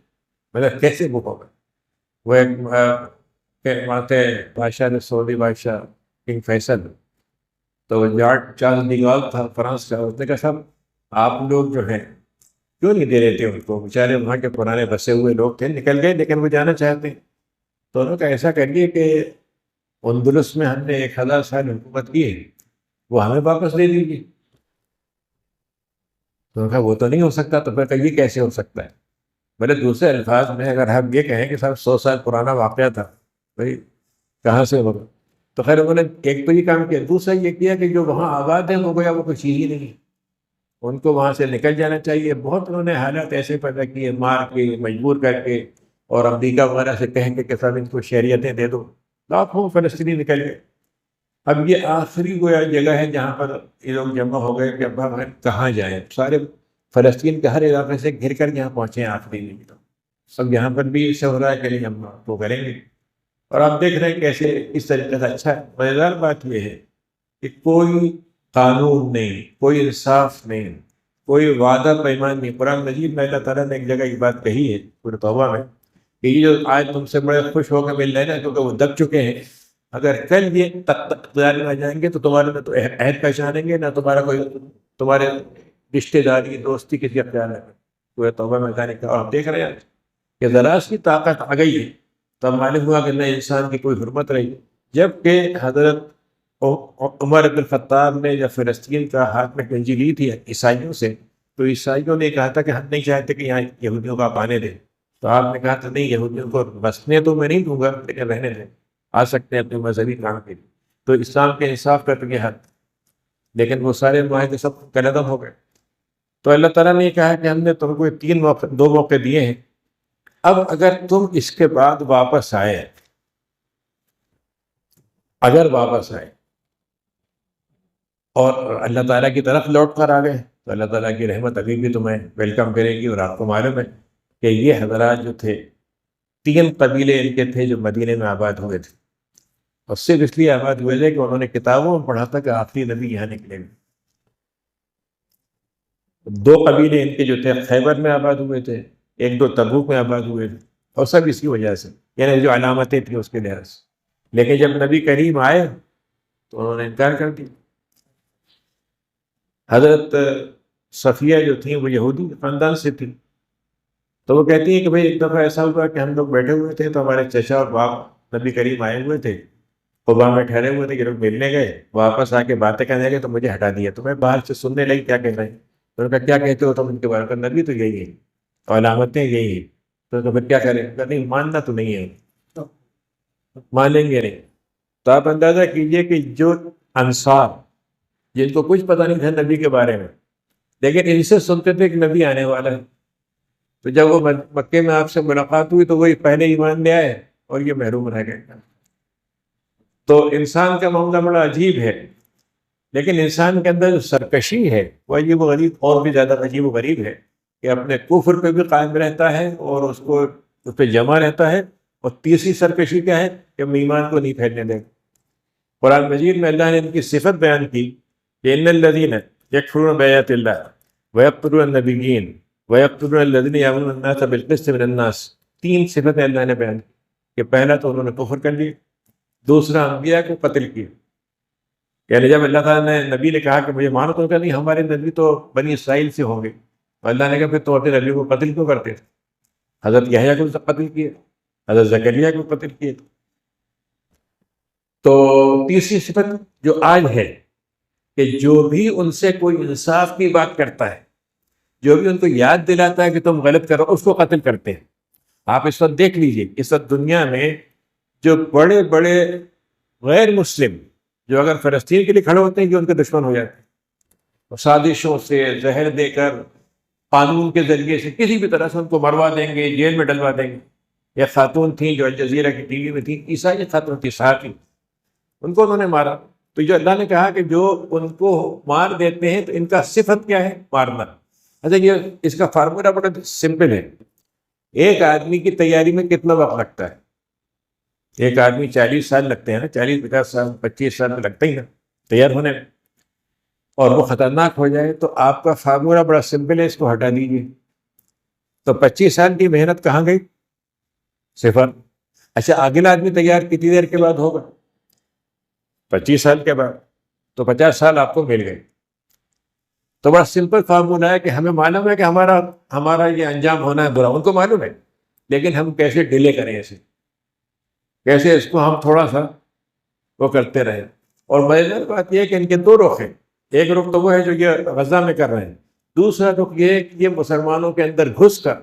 مطلب کیسے وہ ہوگا؟ وہ ایک وہاں تھے بادشاہ نے، سعودی بادشاہ کنگ فیصل، تو چارلس ڈی گال تھا فرانس کا. اس نے کہا صاحب آپ لوگ جو ہیں کیوں نہیں دے رہے تھے ان کو؟ بیچارے وہاں کے پرانے بسے ہوئے لوگ تھے، نکل گئے لیکن وہ جانا چاہتے ہیں. تو انہوں نے کہا ایسا کریے کہ اندلس میں ہم نے 1000 سال حکومت کی ہے، وہ ہمیں واپس دے دیجیے. تو انہوں نے کہا وہ تو نہیں ہو سکتا. تو پھر کہا یہ کیسے ہو سکتا ہے؟ بولے دوسرے الفاظ میں اگر ہم یہ کہیں کہ صاحب 100 سال پرانا واقعہ تھا، بھائی کہاں سے ہوگا؟ تو خیر انہوں نے ایک تو یہ کام کیا، دوسرا یہ کیا کہ جو وہاں آباد ہیں ہو گیا وہ کوئی چیز ہی نہیں، ان کو وہاں سے نکل جانا چاہیے. بہت انہوں نے حالات ایسے پیدا کیے، مار کے، مجبور کر کے، اور امریکہ وغیرہ سے کہیں گے کہ صاحب ان کو شہریتیں دے دو. لاکھوں فلسطینی نکل گئے. اب یہ آخری گویا جگہ ہے جہاں پر یہ لوگ جمع ہو گئے کہ اب ہم کہاں جائیں. سارے فلسطین کے ہر علاقے سے گھر کر یہاں پہنچے ہیں آخری میں. سب یہاں پر بھی اس سے ہو رہا ہے کہ ہم وہ کریں گے. اور آپ دیکھ رہے ہیں کیسے اس طریقے سے. اچھا مزیدار بات یہ ہے کہ کوئی قانون نہیں، کوئی انصاف نہیں، کوئی وعدہ پیمان نہیں. قرآن مجید میں اللہ تعالیٰ نے ایک جگہ یہ بات کہی ہے سورۃ توبہ میں کہ یہ جو آج تم سے بڑے خوش ہو کے مل رہے ہیں نا، کیونکہ وہ دب چکے ہیں، اگر کل یہ اقتدار میں آ جائیں گے تو تمہارے نہ تو عہد پہچانیں گے، نہ تمہارا کوئی تمہارے رشتے داری دوستی کسی اختیار ہے. سورۃ توبہ میں کہا. اور ہم دیکھ رہے ہیں کہ ذرا سی طاقت آ گئی ہے تو معلوم ہوا کہ نہ انسان کی کوئی حرمت رہی. جبکہ حضرت عمر بن الخطاب نے جب فلسطین کا ہاتھ میں کنجی لی تھی عیسائیوں سے، تو عیسائیوں نے کہا تھا کہ ہم نہیں چاہتے کہ یہاں یہودیوں کو آپ آنے دیں. تو آپ نے کہا تھا نہیں، یہودیوں کو بسنے تو میں نہیں دوں گا لیکن رہنے دیں، آ سکتے ہیں اپنے مذہبی کام کے لیے. تو اسلام کے انصاف کا تو یہ حد، لیکن وہ سارے معاہدے سب کلعدم ہو گئے. تو اللہ تعالیٰ نے یہ کہا کہ ہم نے تم کو 2 موقع دیے ہیں. اب اگر تم اس کے بعد واپس آئے اگر واپس آئے اور اللہ تعالیٰ کی طرف لوٹ کر آ گئے تو اللہ تعالیٰ کی رحمت ابھی بھی تمہیں ویلکم کرے گی۔ اور آپ کو معلوم ہے کہ یہ حضرات جو تھے 3 قبیلے ان کے تھے جو مدینے میں آباد ہوئے تھے، اور صرف اس لیے آباد ہوئے تھے کہ انہوں نے کتابوں میں پڑھا تھا کہ آخری نبی یہاں نکلے گے۔ 2 قبیلے ان کے جو تھے خیبر میں آباد ہوئے تھے، 1-2 تبوک میں آباد ہوئے تھے، اور سب اسی وجہ سے، یعنی جو علامتیں تھیں اس کے لحاظ سے۔ لیکن جب نبی کریم آئے تو انہوں نے انکار کر دیا۔ حضرت صفیہ جو تھیں وہ یہودی خاندان سے تھی، تو وہ کہتی ہیں کہ بھئی ایک دفعہ ایسا ہوا کہ ہم لوگ بیٹھے ہوئے تھے تو ہمارے چچا اور باپ نبی کریم آئے ہوئے تھے، قباء میں ٹھہرے ہوئے تھے، یہ لوگ ملنے گئے، واپس آ کے باتیں کرنے لگے تو مجھے ہٹا دیا، تو میں باہر سے سننے لگی کیا کہہ رہے ہیں۔ تو انہوں نے کہا کیا کہتے ہو تم ان کے بارے میں؟ نبی تو یہی ہے اور علامتیں یہی ہیں۔ تو پھر کیا کریں؟ نہیں ماننا تو نہیں ہے، مانیں گے نہیں۔ تو آپ اندازہ کیجئے کہ جو انصار جن کو کچھ پتہ نہیں تھا نبی کے بارے میں، لیکن ان سے سنتے تھے کہ نبی آنے والا ہے، تو جب وہ مکے میں آپ سے ملاقات ہوئی تو وہی پہلے ایمان لے آئے اور یہ محروم رہ گئے۔ تو انسان کا معاملہ بڑا عجیب ہے، لیکن انسان کے اندر جو سرکشی ہے وہ عجیب و غریب، اور بھی زیادہ عجیب و غریب ہے کہ اپنے کفر پہ بھی قائم رہتا ہے اور اس پہ جمع رہتا ہے، اور تیسری سرکشی کیا ہے کہ ایمان کو نہیں پھیلنے دے۔ قرآن مجید میں اللہ نے ان کی صفت بیان کی کہ ان الذین یکفرون بآیات اللہ ویقتلون النبیین ویقتلون الذین یأمرون الناس بالقسط من الناس۔ 3 صفتیں اللہ نے بیان کی کہ پہلا تو انہوں نے کفر کر لیا، دوسرا انبیاء کو قتل کیا، یعنی جب اللہ تعالیٰ نے نبی نے کہا کہ مجھے مانو تو کہا نہیں ہمارے نبی تو بنی اسرائیل سے ہوں گے، تو اللہ نے کہا پھر تو اپنے نبی کو قتل کیوں کرتے تھے؟ حضرت یحییٰ کو قتل کیے، حضرت زکریا کو قتل کیے۔ تو تیسری صفت جو آج ہے کہ جو بھی ان سے کوئی انصاف کی بات کرتا ہے، جو بھی ان کو یاد دلاتا ہے کہ تم غلط کرو، اس کو قتل کرتے ہیں۔ آپ اس وقت دیکھ لیجئے، اس وقت دنیا میں جو بڑے بڑے غیر مسلم جو اگر فلسطین کے لیے کھڑے ہوتے ہیں، یہ ان کے دشمن ہو جاتے ہیں، سازشوں سے، زہر دے کر، قانون کے ذریعے سے، کسی بھی طرح سے ان کو مروا دیں گے، جیل میں ڈلوا دیں گے۔ یہ خاتون تھیں جو الجزیرہ کی ٹی وی میں تھیں، عیسائی خاتون تھی، صحافی، ان کو انہوں نے مارا۔ تو جو اللہ نے کہا کہ جو ان کو مار دیتے ہیں تو ان کا صفت کیا ہے؟ مارنا۔ اچھا، یہ اس کا فارمولا بڑا سمپل ہے۔ ایک آدمی کی تیاری میں کتنا وقت لگتا ہے؟ ایک آدمی 40 سال لگتے ہیں نا، 40-50 سال، 25 سال تو لگتا ہی نا تیار ہونے میں، اور وہ خطرناک ہو جائے تو آپ کا فارمولا بڑا سمپل ہے، اس کو ہٹا دیجیے۔ تو 25 سال کی محنت کہاں گئی؟ صفر۔ اچھا، اگلا آدمی تیار کتنی دیر کے بعد ہوگا؟ 25 سال کے بعد، تو 50 سال آپ کو مل گئے۔ تو بڑا سمپل فارمولا ہے کہ ہمیں معلوم ہے کہ ہمارا یہ انجام ہونا ہے برا، ان کو معلوم ہے، لیکن ہم کیسے ڈیلے کریں اسے، کیسے اس کو ہم تھوڑا سا وہ کرتے رہیں۔ اور مزیدار بات یہ ہے کہ ان کے 2 رخ ہیں، ایک رخ تو وہ ہے جو یہ غزہ میں کر رہے ہیں، دوسرا رخ یہ ہے کہ یہ مسلمانوں کے اندر گھس کر،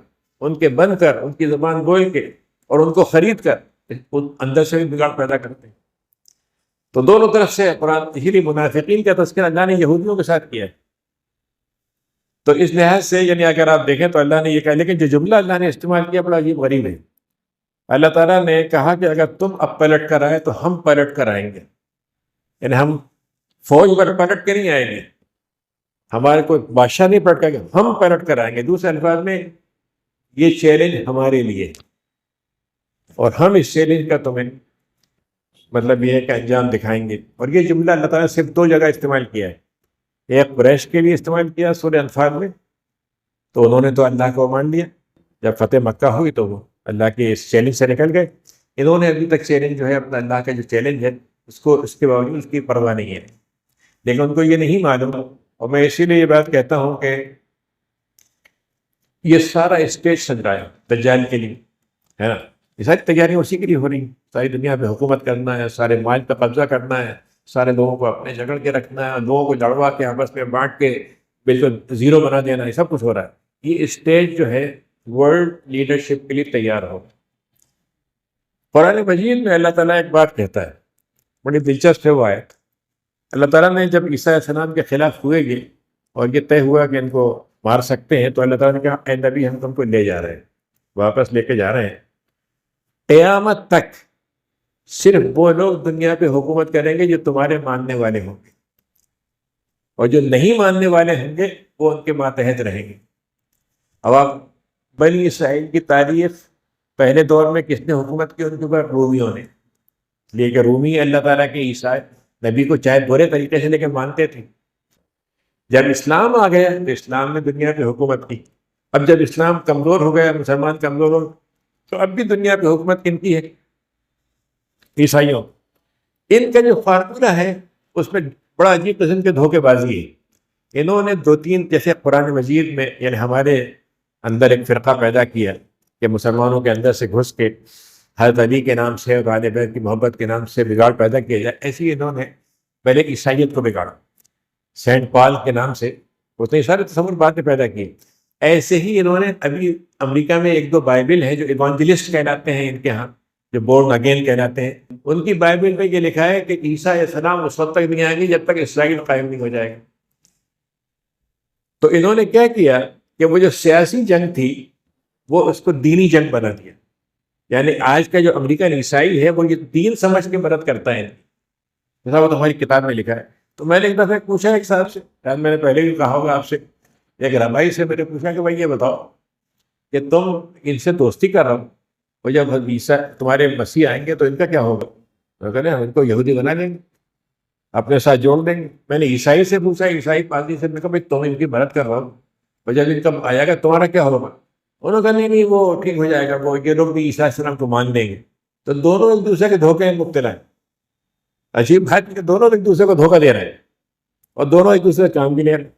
ان کے بن کر، ان کی زبان بول کے اور ان کو خرید کر ان اندر سے بھی بگاڑ پیدا کرتے ہیں۔ تو دونوں طرف سے قرآن، اسی لیے منافقین کا تذکرہ اللہ نے یہودیوں کے ساتھ کیا ہے۔ تو اس لحاظ سے یعنی اگر آپ دیکھیں تو اللہ نے یہ کہا، لیکن جو جملہ اللہ نے استعمال کیا بڑا عجیب غریب ہے۔ اللہ تعالیٰ نے کہا کہ اگر تم اب پلٹ کر آئے تو ہم پلٹ کر آئیں گے، یعنی ہم فوج پر پلٹ کے نہیں آئیں گے، ہمارے کوئی بادشاہ نہیں پلٹ کر، ہم پلٹ کر آئیں گے۔ دوسرے الفاظ میں یہ چیلنج ہمارے لیے، اور ہم اس چیلنج کا تمہیں مطلب یہ ہے کہ انجام دکھائیں گے۔ اور یہ جملہ اللہ تعالیٰ نے صرف 2 جگہ استعمال کیا ہے، ایک قریش کے لیے استعمال کیا سورہ انفال میں، تو انہوں نے تو اللہ کو مان لیا، جب فتح مکہ ہوئی تو وہ اللہ کے اس چیلنج سے نکل گئے۔ انہوں نے ابھی تک چیلنج جو ہے اپنا، اللہ کا جو چیلنج ہے اس کے باوجود اس کی پرواہ نہیں ہے، لیکن ان کو یہ نہیں معلوم۔ اور میں اسی لیے یہ بات کہتا ہوں کہ یہ سارا اسٹیج سج رہا ہے دجال کے لیے، ہے نا، یہ ساری تیاریاں اسی کے لیے ہو رہی ہیں۔ ساری دنیا پہ حکومت کرنا ہے، سارے مال پہ قبضہ کرنا ہے، سارے لوگوں کو اپنے جگڑ کے رکھنا ہے، لوگوں کو لڑوا کے آپس میں بانٹ کے بالکل زیرو بنا دینا، یہ سب کچھ ہو رہا ہے۔ یہ اسٹیج جو ہے ورلڈ لیڈرشپ کے لیے تیار ہو۔ قرآن مجید میں اللہ تعالیٰ ایک بات کہتا ہے، بڑی دلچسپ ہے وہ آیت۔ اللہ تعالیٰ نے جب عیسیٰ علیہ السلام کے خلاف ہوئے گے اور یہ طے ہوا کہ ان کو مار سکتے ہیں، تو اللہ تعالیٰ نے کہا اے نبی ہم تم کو لے جا رہے ہیں، واپس لے کے جا رہے ہیں، قیامت تک صرف وہ لوگ دنیا پہ حکومت کریں گے جو تمہارے ماننے والے ہوں گے، اور جو نہیں ماننے والے ہوں گے وہ ان کے ماتحت رہیں گے۔ اب آپ بنی اسرائیل کی تاریخ، پہلے دور میں کس نے حکومت کی ان کے اوپر؟ رومیوں نے، لیے کہ رومی اللہ تعالیٰ کے عیسیٰ نبی کو چاہے برے طریقے سے لیکن مانتے تھے۔ جب اسلام آ گیا تو اسلام نے دنیا پہ حکومت کی۔ اب جب اسلام کمزور ہو گیا، مسلمان کمزور ہو، تو اب بھی دنیا پہ حکومت کن کی ہے؟ عیسائیوں۔ ان کا جو فارمولہ ہے اس میں بڑا عجیب قسم کے دھوکے بازی ہے۔ انہوں نے دو تین، جیسے قرآن مجید میں، یعنی ہمارے اندر ایک فرقہ پیدا کیا کہ مسلمانوں کے اندر سے گھس کے حضرت علی کے نام سے اور آل بیت کی محبت کے نام سے بگاڑ پیدا کیا جائے، ایسے ہی انہوں نے پہلے عیسائیت کو بگاڑا، سینٹ پال کے نام سے اس نے سارے تصور باتیں پیدا کی۔ ایسے ہی انہوں نے ابھی امریکہ میں ایک دو بائبل ہیں جو ایوانجلسٹ کہلاتے ہیں، ان کے ہاں جو بورن اگین کہلاتے ہیں، ان کی بائبل میں یہ لکھا ہے کہ عیسیٰ علیہ السلام اس وقت تک نہیں آئیں گے جب تک اسرائیل قائم نہیں ہو جائے گا۔ تو انہوں نے کیا کیا کہ وہ جو سیاسی جنگ تھی وہ اس کو دینی جنگ بنا دیا۔ یعنی آج کا جو امریکن عیسائی ہے وہ یہ دین سمجھ کے مدد کرتا ہے، جیسا وہ تو ہماری کتاب میں لکھا ہے۔ تو میں نے ایک دفعہ پوچھا ایک صاحب سے، شاید میں نے پہلے بھی کہا ہوگا آپ سے، ایک ربائی سے میں نے پوچھا کہ بھائی یہ بتاؤ کہ تم ان سے دوستی کر رہا ہو، اور جب عیسیٰ تمہارے مسیح آئیں گے تو ان کا کیا ہوگا؟ تو کہتے ہیں ہم ان کو یہودی بنا دیں گے، اپنے ساتھ جوڑ دیں گے۔ میں نے عیسائی سے پوچھا، عیسائی پادری سے، میں کہا بھائی تم ان کی مدد کر رہا ہو، اور جب ان کا آیا گا تمہارا کیا ہوگا؟ انہوں نے کہا نہیں وہ ٹھیک ہو جائے گا، وہ یہ لوگ بھی عیسیٰ علیہ السلام کو مان لیں گے۔ تو دونوں ایک دوسرے کے دھوکے میں مبتلا ہیں۔ عجیب بات ہے کہ دونوں ایک دوسرے کو دھوکہ دے رہے ہیں اور دونوں ایک دوسرے کا کام بھی لے رہے ہیں۔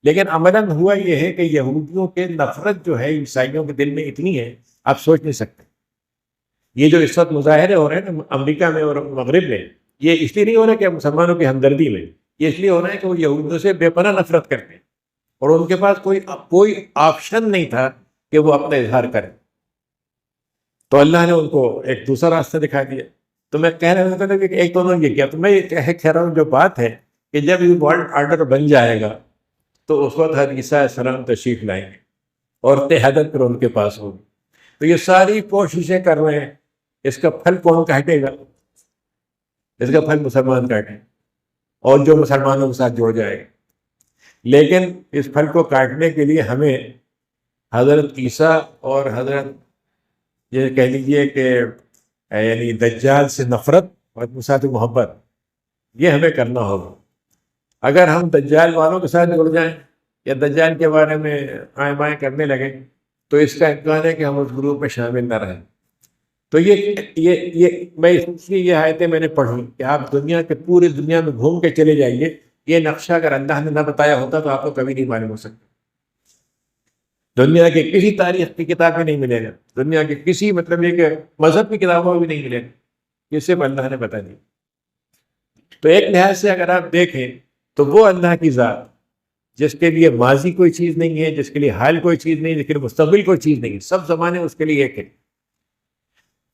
لیکن عملاً ہوا یہ ہے کہ یہودیوں کے نفرت جو ہے عیسائیوں کے دل میں اتنی ہے آپ سوچ نہیں سکتے۔ یہ جو اس وقت مظاہرے ہو رہے ہیں نا امریکہ میں اور مغرب میں، یہ اس لیے نہیں ہو رہا کہ مسلمانوں کی ہمدردی میں، یہ اس لیے ہو رہا ہے کہ وہ یہودیوں سے بے پناہ نفرت کرتے ہیں، اور ان کے پاس کوئی آپشن نہیں تھا کہ وہ اپنا اظہار کریں۔ تو اللہ نے ان کو ایک دوسرا راستہ دکھا دیا۔ تو میں کہہ رہا تھا کہ ایک تو انہوں نے یہ کیا، تو میں یہ کہہ رہا ہوں جو بات ہے کہ جب یہ ورلڈ آرڈر بن جائے گا تو اس وقت حضرت عیسیٰ علیہ السلام تشریف لائیں گے اور قیادت پھر ان کے پاس ہوگی۔ تو یہ ساری کوششیں کر رہے ہیں، اس کا پھل کون کاٹے گا؟ اس کا پھل مسلمان کاٹیں، اور جو مسلمانوں کے ساتھ جڑ جائے گا۔ لیکن اس پھل کو کاٹنے کے لیے ہمیں حضرت عیسیٰ اور حضرت یہ کہہ لیجیے کہ یعنی دجال سے نفرت اور مساعد محبت، یہ ہمیں کرنا ہوگا۔ اگر ہم دجال والوں کے ساتھ جڑ جائیں یا دجال کے بارے میں آئیں بائیں کرنے لگیں تو اس کا امکان ہے کہ ہم اس گروپ میں شامل نہ رہیں۔ تو یہ میں اس لیے یہ آیتیں میں نے پڑھی کہ آپ دنیا کے پوری دنیا میں گھوم کے چلے جائیے، یہ نقشہ اگر اللہ نے نہ بتایا ہوتا تو آپ کو کبھی نہیں معلوم ہو سکتا۔ دنیا کے کسی تاریخ کی کتاب میں نہیں ملے گا، دنیا کے کسی مطلب یہ کہ مذہب کی کتابوں میں بھی نہیں ملے گا، یہ صرف اللہ نے بتا دیا۔ تو ایک لحاظ سے اگر آپ دیکھیں تو وہ اللہ کی ذات جس کے لیے ماضی کوئی چیز نہیں ہے، جس کے لیے حال کوئی چیز نہیں، جس کے لیے مستقبل کوئی چیز نہیں ہے، سب زمانے اس کے لیے ایک ہے۔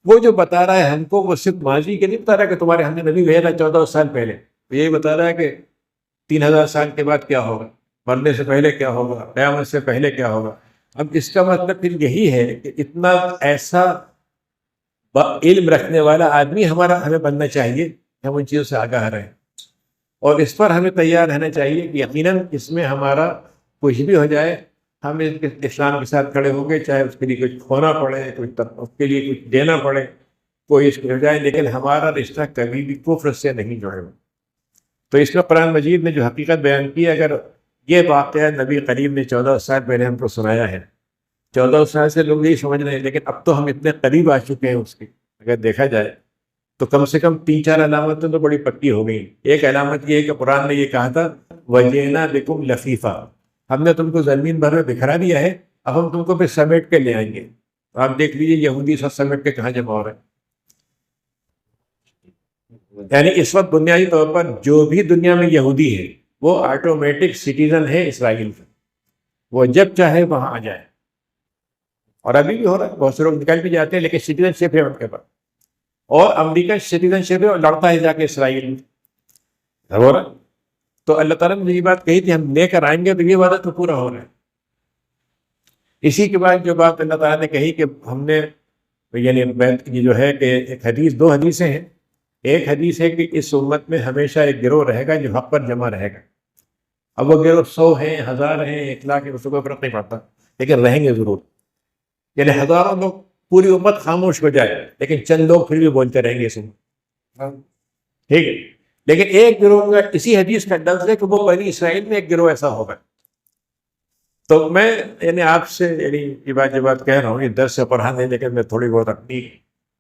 وہ جو بتا رہا ہے ہم کو، وہ صرف ماضی کے نہیں بتا رہا کہ تمہارے ہم نے نبی بھیجا 14 سال پہلے، وہ یہی بتا رہا ہے کہ 3000 سال کے بعد کیا ہوگا، مرنے سے پہلے کیا ہوگا، قیامت سے پہلے کیا ہوگا۔ اب اس کا مطلب پھر یہی ہے کہ اتنا ایسا علم رکھنے والا آدمی ہمیں بننا چاہیے کہ ہم ان چیزوں سے آگاہ رہیں، اور اس پر ہمیں تیار رہنا چاہیے کہ یقیناً اس میں ہمارا کچھ بھی ہو جائے ہم اسلام کے ساتھ کھڑے ہوں گے، چاہے اس کے لیے کچھ کھونا پڑے، اس کے لیے کچھ دینا پڑے، کوئی اس ہو جائے، لیکن ہمارا رشتہ کبھی بھی کفر سے نہیں جڑے گا۔ تو اس میں قرآن مجید نے جو حقیقت بیان کی، اگر یہ واقعہ نبی کریم نے 14 سال پہلے ہم کو سنایا ہے، 14 سال سے لوگ یہی سمجھ رہے ہیں، لیکن اب تو ہم اتنے قریب آ چکے ہیں اس کے، اگر دیکھا جائے تو کم سے کم 3-4 علامتیں تو بڑی پکی ہو گئی۔ ایک علامت یہ ہے کہ قرآن نے یہ کہا تھا وَجِئْنَا بِكُمْ لَفِيفًا، ہم نے تم کو زمین بھر میں بکھرا دیا ہے، اب ہم تم کو پھر سمیٹ کے لے آئیں گے۔ آپ دیکھ لیجیے یہودی سب سمیٹ کے کہاں جمع ہو رہے ہیں۔ یعنی اس وقت بنیادی طور پر جو بھی دنیا میں یہودی ہے وہ آٹومیٹک سٹیزن ہے اسرائیل کا، وہ جب چاہے وہاں آ جائے، اور ابھی بھی ہو رہا ہے، بہت سے لوگ نکل بھی جاتے ہیں لیکن سٹیزن شپ ہے ان کے پاس، اور امریکن سٹیزن شپ ہے اور لڑتا ہے جا کے اسرائیل میں ہو رہا ہے۔ تو اللہ تعالیٰ نے مجھے یہ بات کہی تھی ہم لے کر آئیں گے، تو یہ وعدہ تو پورا ہو رہا ہے۔ اسی کے بعد جو بات اللہ تعالیٰ نے کہی کہ ہم نے یعنی یہ جو ہے کہ ایک حدیث، دو حدیثیں ہیں. ایک حدیث ہے کہ اس امت میں ہمیشہ ایک گروہ رہے گا جو حق پر جمع رہے گا. اب وہ گروہ 100 ہیں، 1000 ہیں، 1,00,000 ہیں، اس کو فرق نہیں پڑتا، لیکن رہیں گے ضرور. یعنی ہزاروں لوگ، پوری امت خاموش ہو جائے لیکن چند لوگ پھر بھی بولتے رہیں گے اس میں. ٹھیک ہے. لیکن ایک گروہ کا اسی حدیث کا لفظ ہے کہ وہ بنی اسرائیل میں ایک گروہ ایسا ہوگا. تو میں یعنی آپ سے یعنی یہ بات کہہ رہا ہوں، یہ درس سے پڑھا نہیں، لیکن میں تھوڑی بہت اپنی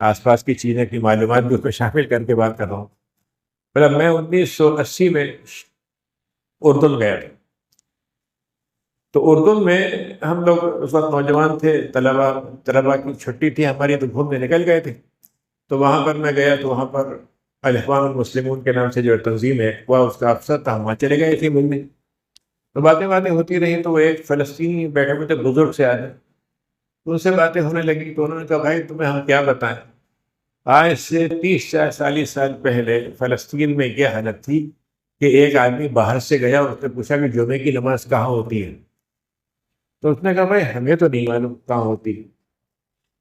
آس پاس کی چیزیں کی معلومات بھی اس میں شامل کر کے بات کر رہا ہوں. مطلب میں 1980 میں اردن گیا تھا. تو اردن میں ہم لوگ اس وقت نوجوان تھے، طلبا کی چھٹی تھی ہماری، تو گھومنے نکل گئے تھے. تو وہاں پر میں گیا تو وہاں پر الاخوان المسلمون کے نام سے جو تنظیم ہے وہ اس کا افسر تھا، ہم وہاں چلے گئے تھے ملنے. تو باتیں ہوتی رہی. تو وہ ایک فلسطینی بیٹھے ہوئے تھے، بزرگ سے آئے، تو ان سے باتیں ہونے لگی. تو انہوں نے کہا بھائی تمہیں ہم کیا بتائیں، آج سے 30-40 سال پہلے فلسطین میں یہ حالت تھی کہ ایک آدمی باہر سے گیا، اس نے پوچھا کہ جمعے کی نماز کہاں ہوتی ہے؟ تو اس نے کہا بھائی ہمیں تو نہیں معلوم کہاں ہوتی ہے،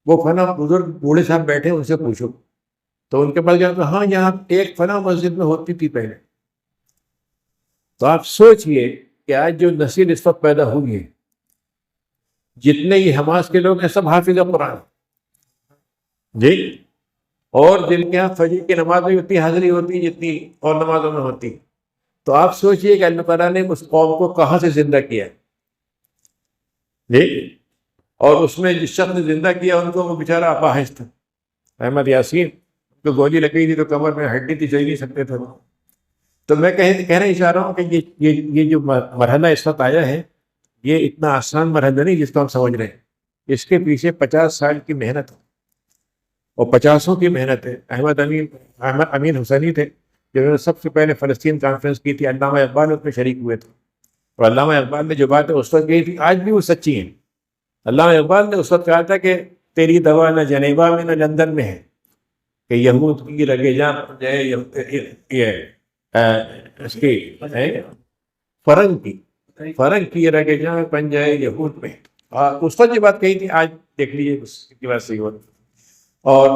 وہ فلاں بزرگ بوڑھے صاحب بیٹھے ان سے پوچھو. تو ان کے پاس گیا تو ہاں یہاں ایک فلاں مسجد میں ہوتی تھی پہلے. تو آپ سوچئے کہ آج جو نسل اس وقت پیدا ہوئی ہے، جتنے یہ حماس کے لوگ ہیں سب حافظ قرآن جی، اور جن کے یہاں فجر کی نماز میں اتنی حاضری ہوتی جتنی اور نمازوں میں ہوتی. تو آپ سوچئے کہ اللہ تعالیٰ نے اس قوم کو کہاں سے زندہ کیا جی. اور اس میں جس شخص نے زندہ کیا ان کو، وہ بیچارہ اپاہج تھا، احمد یاسین کو گولی لگی تھی تو کمر میں ہڈی تھی، چل نہیں سکتے تھے. تو میں کہنا چاہ رہا ہوں کہ یہ جو مرحلہ اس وقت آیا ہے، یہ اتنا آسان مرحلہ نہیں جس کو ہم سمجھ رہے ہیں. اس کے پیچھے 50 سال کی محنت اور 50 کی محنت ہے. احمد امین حسینی تھے جنہوں نے سب سے پہلے فلسطین کانفرنس کی تھی. علامہ اقبال اس میں شریک ہوئے تھے، اور علامہ اقبال نے جو باتیں اس وقت کہی تھی آج بھی وہ سچی ہیں. علامہ اقبال نے اس وقت کہا تھا کہ تیری دوا نہ جنیوا میں نہ لندن میں ہے، کہ یہود کی رگے جاں اس کی فرنگ کی رگے جاں پن جائے یہود میں. اس وقت یہ بات کہی تھی، آج دیکھ لیجیے اس کی بات صحیح ہوتی. اور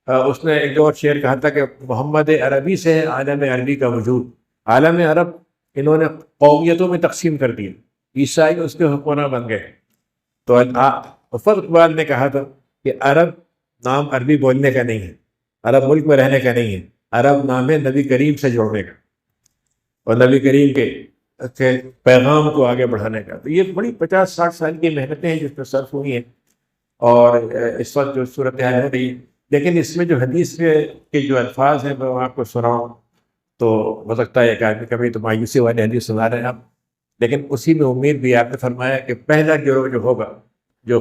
اس نے ایک اور شعر کہا تھا کہ محمد عربی سے ہے عالم عربی کا وجود. عالم عرب انہوں نے قومیتوں میں تقسیم کر دیا، عیسائی اس کے حکمراں بن گئے. تو وفد اقبال نے کہا تھا کہ عرب نام عربی بولنے کا نہیں ہے، عرب ملک میں رہنے کا نہیں ہے، عرب نام ہے نبی کریم سے جوڑنے کا اور نبی کریم کے پیغام کو آگے بڑھانے کا. تو یہ بڑی 50-60 سال کی محنتیں ہیں جس پہ صرف ہوئی ہیں. اور اس وقت جو صورتحال ہے رہی، لیکن اس میں جو حدیث کے جو الفاظ ہیں میں آپ کو سناؤں تو ہو سکتا ہے کہ آدمی کبھی تو مایوسی والے حدیث سنا رہے ہیں آپ، لیکن اسی میں امید بھی آپ نے فرمایا کہ پہلا گروہ جو ہوگا، جو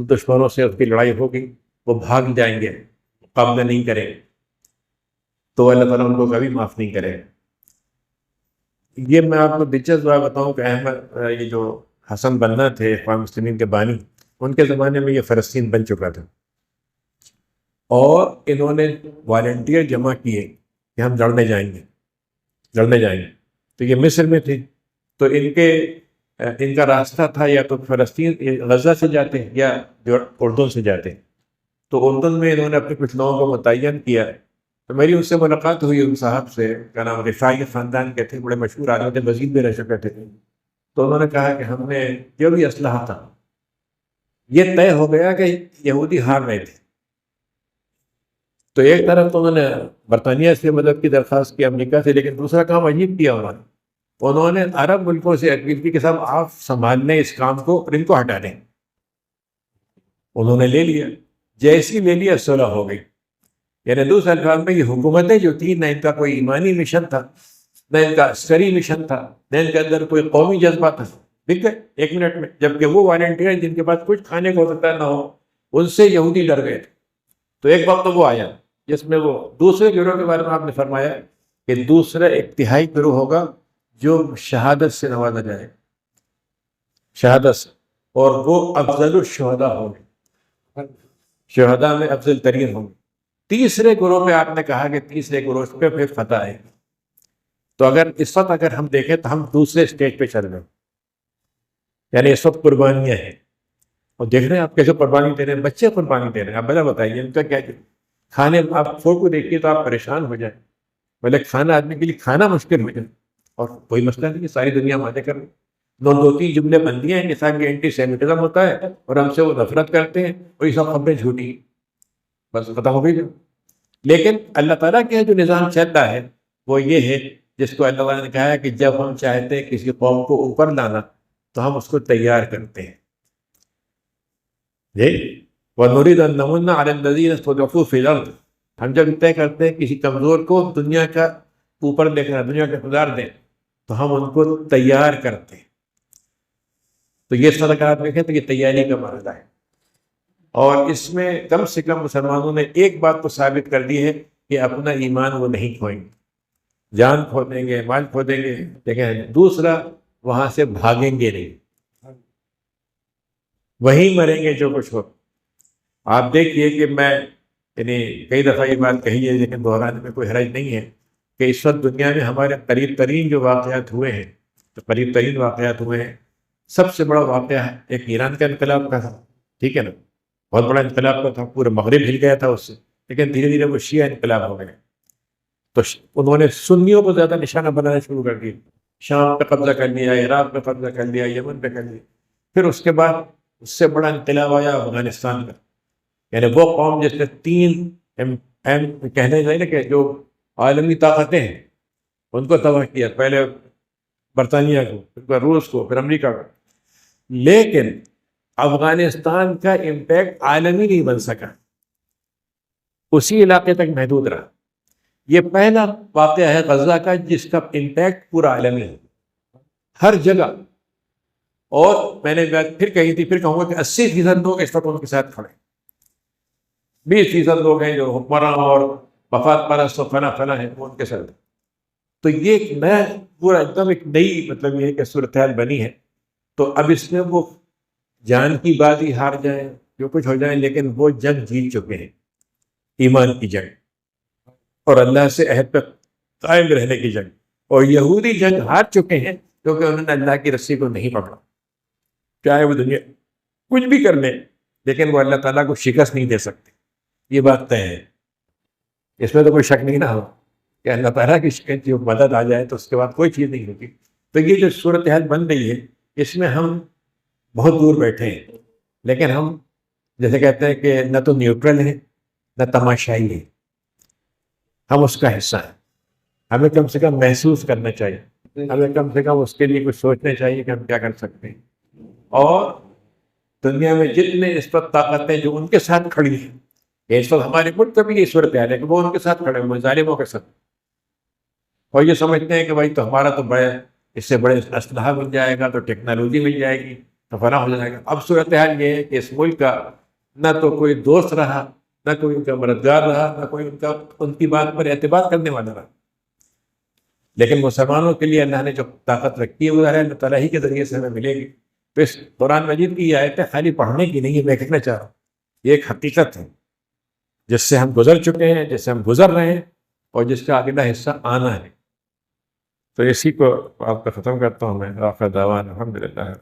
دشمنوں سے اس کی لڑائی ہوگی، وہ بھاگ جائیں گے، مقابلہ نہیں کریں گے، تو اللہ تعالیٰ ان کو کبھی معاف نہیں کرے گا. یہ میں آپ کو دلچسپ بات بتاؤں کہ احمد یہ جو حسن بنا تھے اخوان مسلمین کے بانی، ان کے زمانے میں یہ فلسطین بن چکا تھا، اور انہوں نے والنٹیئر جمع کیے کہ ہم لڑنے جائیں گے. تو یہ مصر میں تھے، تو ان کا راستہ تھا یا تو فلسطین غزہ سے جاتے یا اردن سے جاتے. تو اردن میں انہوں نے اپنے کچھ لوگوں کو متعین کیا. تو میری اس سے ملاقات ہوئی ان صاحب سے، کا نام رفاعی خاندان کے تھے، بڑے مشہور آدمی تھے، مزید بھی رہ چکے تھے. تو انہوں نے کہا کہ ہم نے جو بھی اسلحہ تھا، یہ طے ہو گیا کہ یہودی ہار رہے تھے. تو ایک طرف تو انہوں نے برطانیہ سے مدد کی درخواست کی، امریکہ سے، لیکن دوسرا کام عجیب کیا انہوں نے عرب ملکوں سے اپیل کی کہ صاحب آپ سنبھال لیں اس کام کو اور ان کو ہٹا دیں. انہوں نے لے لیا، جیسی لے لیا صلح ہو گئی. یعنی دوسرے الفاظ میں یہ حکومتیں جو تھیں، نہ ان کا کوئی ایمانی مشن تھا، نہ ان کا عسکری مشن تھا، نہ ان کے اندر کوئی قومی جذبہ تھا، ٹھیک ہے، 1 منٹ میں. جبکہ وہ والنٹیئر جن کے پاس کچھ کھانے کو ہو سکتا ہے نہ ہو، ان سے یہودی ڈر گئے تھے. تو ایک وقت وہ آیا جس میں وہ دوسرے گروہ کے بارے میں آپ نے فرمایا کہ دوسرا انتہائی گروہ ہوگا جو شہادت سے نوازا جائے، شہادت سے، اور وہ افضل الشہداء ہوں گے، شہداء میں افضل ترین ہوں گے. تیسرے گروہ پہ آپ نے کہا کہ تیسرے گروہ پہ پھر فتح ہے. تو اگر اس وقت اگر ہم دیکھیں تو ہم دوسرے سٹیج پہ چل رہے ہیں، یعنی اس وقت قربانیاں ہیں. اور دیکھ رہے ہیں آپ کیسے قربانی دے رہے ہیں، بچے قربانی دے رہے ہیں. آپ بتا بتائیے ان کا کیا کھانے آپ فوٹو دیکھیے تو آپ پریشان ہو جائیں. پہلے کھانا آدمی کے لیے کھانا مشکل ہو جائے، اور کوئی مسئلہ نہیں، ساری دنیا مانے کر دو تین جملے بن دیے ہیں کہ صاحب یہ اینٹی سیمیٹزم ہوتا ہے اور ہم سے وہ نفرت کرتے ہیں اور یہ سب خبریں جھوٹی ہیں، بس ختم ہو گئی. لیکن اللہ تعالیٰ کے جو نظام چل رہا ہے وہ یہ ہے جس کو اللہ تعالیٰ نے کہا ہے کہ جب ہم چاہتے ہیں کسی قوم کو اوپر لانا تو ہم اس کو تیار کرتے ہیں. جی وَنُرِيدُ أَن نَّمُنَّ عَلَى الَّذِينَ اسْتُضْعِفُوا فِي الْأَرْضِ، ہم جب طے کرتے ہیں کسی کمزور کو دنیا کا اوپر لے کر دنیا کا اقتدار دیں تو ہم ان کو تیار کرتے ہیں. تو یہ صدقہ آپ دیکھیں تو یہ تیاری کا مرحلہ ہے، اور اس میں کم سے کم مسلمانوں نے ایک بات کو ثابت کر دی ہے کہ اپنا ایمان وہ نہیں کھوئیں گے. جان کھو دیں گے، مال کھو دیں گے، لیکن دوسرا وہاں سے بھاگیں گے نہیں، وہیں مریں گے جو کچھ ہو. آپ دیکھیے کہ میں یعنی کئی دفعہ یہ بات کہی ہے لیکن دہرانے میں کوئی حرج نہیں ہے کہ اس وقت دنیا میں ہمارے قریب ترین جو واقعات ہوئے ہیں، جو قریب ترین واقعات ہوئے ہیں، سب سے بڑا واقعہ ہے ایک ایران کا انقلاب کا تھا، ٹھیک ہے نا، بہت بڑا انقلاب کا تھا، پورے مغرب ہل گیا تھا اس سے، لیکن دھیرے دھیرے وہ شیعہ انقلاب ہو گئے. تو انہوں نے سنیوں کو زیادہ نشانہ بنانا شروع کر دیا، شام پہ قبضہ کر لیا، عراق پہ قبضہ کر لیا، یمن پہ کر لیا. پھر اس کے بعد اس سے بڑا انقلاب آیا افغانستان کا، یعنی وہ قوم جس نے تین کہنے چاہیے نا کہ جو عالمی طاقتیں ہیں ان کو تباہ کیا، پہلے برطانیہ کو، پھر روس کو، پھر امریکہ کو. لیکن افغانستان کا امپیکٹ عالمی نہیں بن سکا، اسی علاقے تک محدود رہا. یہ پہلا واقعہ ہے غزہ کا جس کا امپیکٹ پورا عالمی ہے، ہر جگہ. اور میں نے بات پھر کہی تھی، پھر کہوں گا کہ 80% لوگ اس وقت ان کے ساتھ کھڑے، 20% لوگ ہیں جو حکمراں اور مفاد پرست و فنا فنا ہیں وہ ان کے ساتھ. تو یہ ایک نیا پورا ایک دم ایک نئی مطلب یہ کہ صورتحال بنی ہے. تو اب اس میں وہ جان کی بازی ہار جائیں، جو کچھ ہو جائیں، لیکن وہ جنگ جیت چکے ہیں، ایمان کی جنگ اور اللہ سے عہد پہ قائم رہنے کی جنگ. اور یہودی جنگ ہار چکے ہیں کیونکہ انہوں نے اللہ کی رسی کو نہیں پکڑا. چاہے وہ دنیا کچھ بھی کر لیں لیکن وہ اللہ تعالیٰ کو شکست نہیں دے سکتے، یہ بات طے ہے، اس میں تو کوئی شک نہیں نہ ہو کہ اللہ تعالیٰ کی شکست جو مدد آ جائے تو اس کے بعد کوئی چیز نہیں ہوگی. تو یہ جو صورتحال بن رہی ہے اس میں ہم بہت دور بیٹھے ہیں، لیکن ہم جیسے کہتے ہیں کہ نہ تو نیوٹرل ہیں نہ تماشائی ہیں، ہم اس کا حصہ ہیں. ہمیں کم سے کم محسوس کرنا چاہیے، ہمیں کم سے کم اس کے لیے کچھ سوچنا چاہیے کہ ہم کیا کر سکتے ہیں. اور دنیا میں جتنے اس وقت طاقتیں جو ان کے ساتھ کھڑی ہیں، اس وقت ہمارے ملک کا بھی یہ صورتحال ہے کہ وہ ان کے ساتھ کھڑے ہوئے ظالموں کے ساتھ، اور یہ سمجھتے ہیں کہ بھائی تو ہمارا تو بڑے اس سے بڑے اسلحہ مل جائے گا، تو ٹیکنالوجی مل جائے گی، تو فنا ہو جائے گا. اب صورتحال یہ ہے کہ اس ملک کا نہ تو کوئی دوست رہا، نہ کوئی ان کا مددگار رہا، نہ کوئی ان کی بات پر اعتبار کرنے والا رہا. لیکن مسلمانوں کے لیے اللہ نے جو طاقت رکھی ہے وہ اللہ تعالیٰ ہی کے ذریعے سے ہمیں ملے گی. تو اس قرآن مجید کی یہ آیتیں خالی پڑھنے کی نہیں ہے، میں کہنا چاہ رہا ہوں یہ ایک حقیقت ہے جس سے ہم گزر چکے ہیں، جس سے ہم گزر رہے ہیں، اور جس کا اگلا حصہ آنا ہے. تو اسی کو آپ کا ختم کرتا ہوں میں. آخر دعوانا الحمدللہ.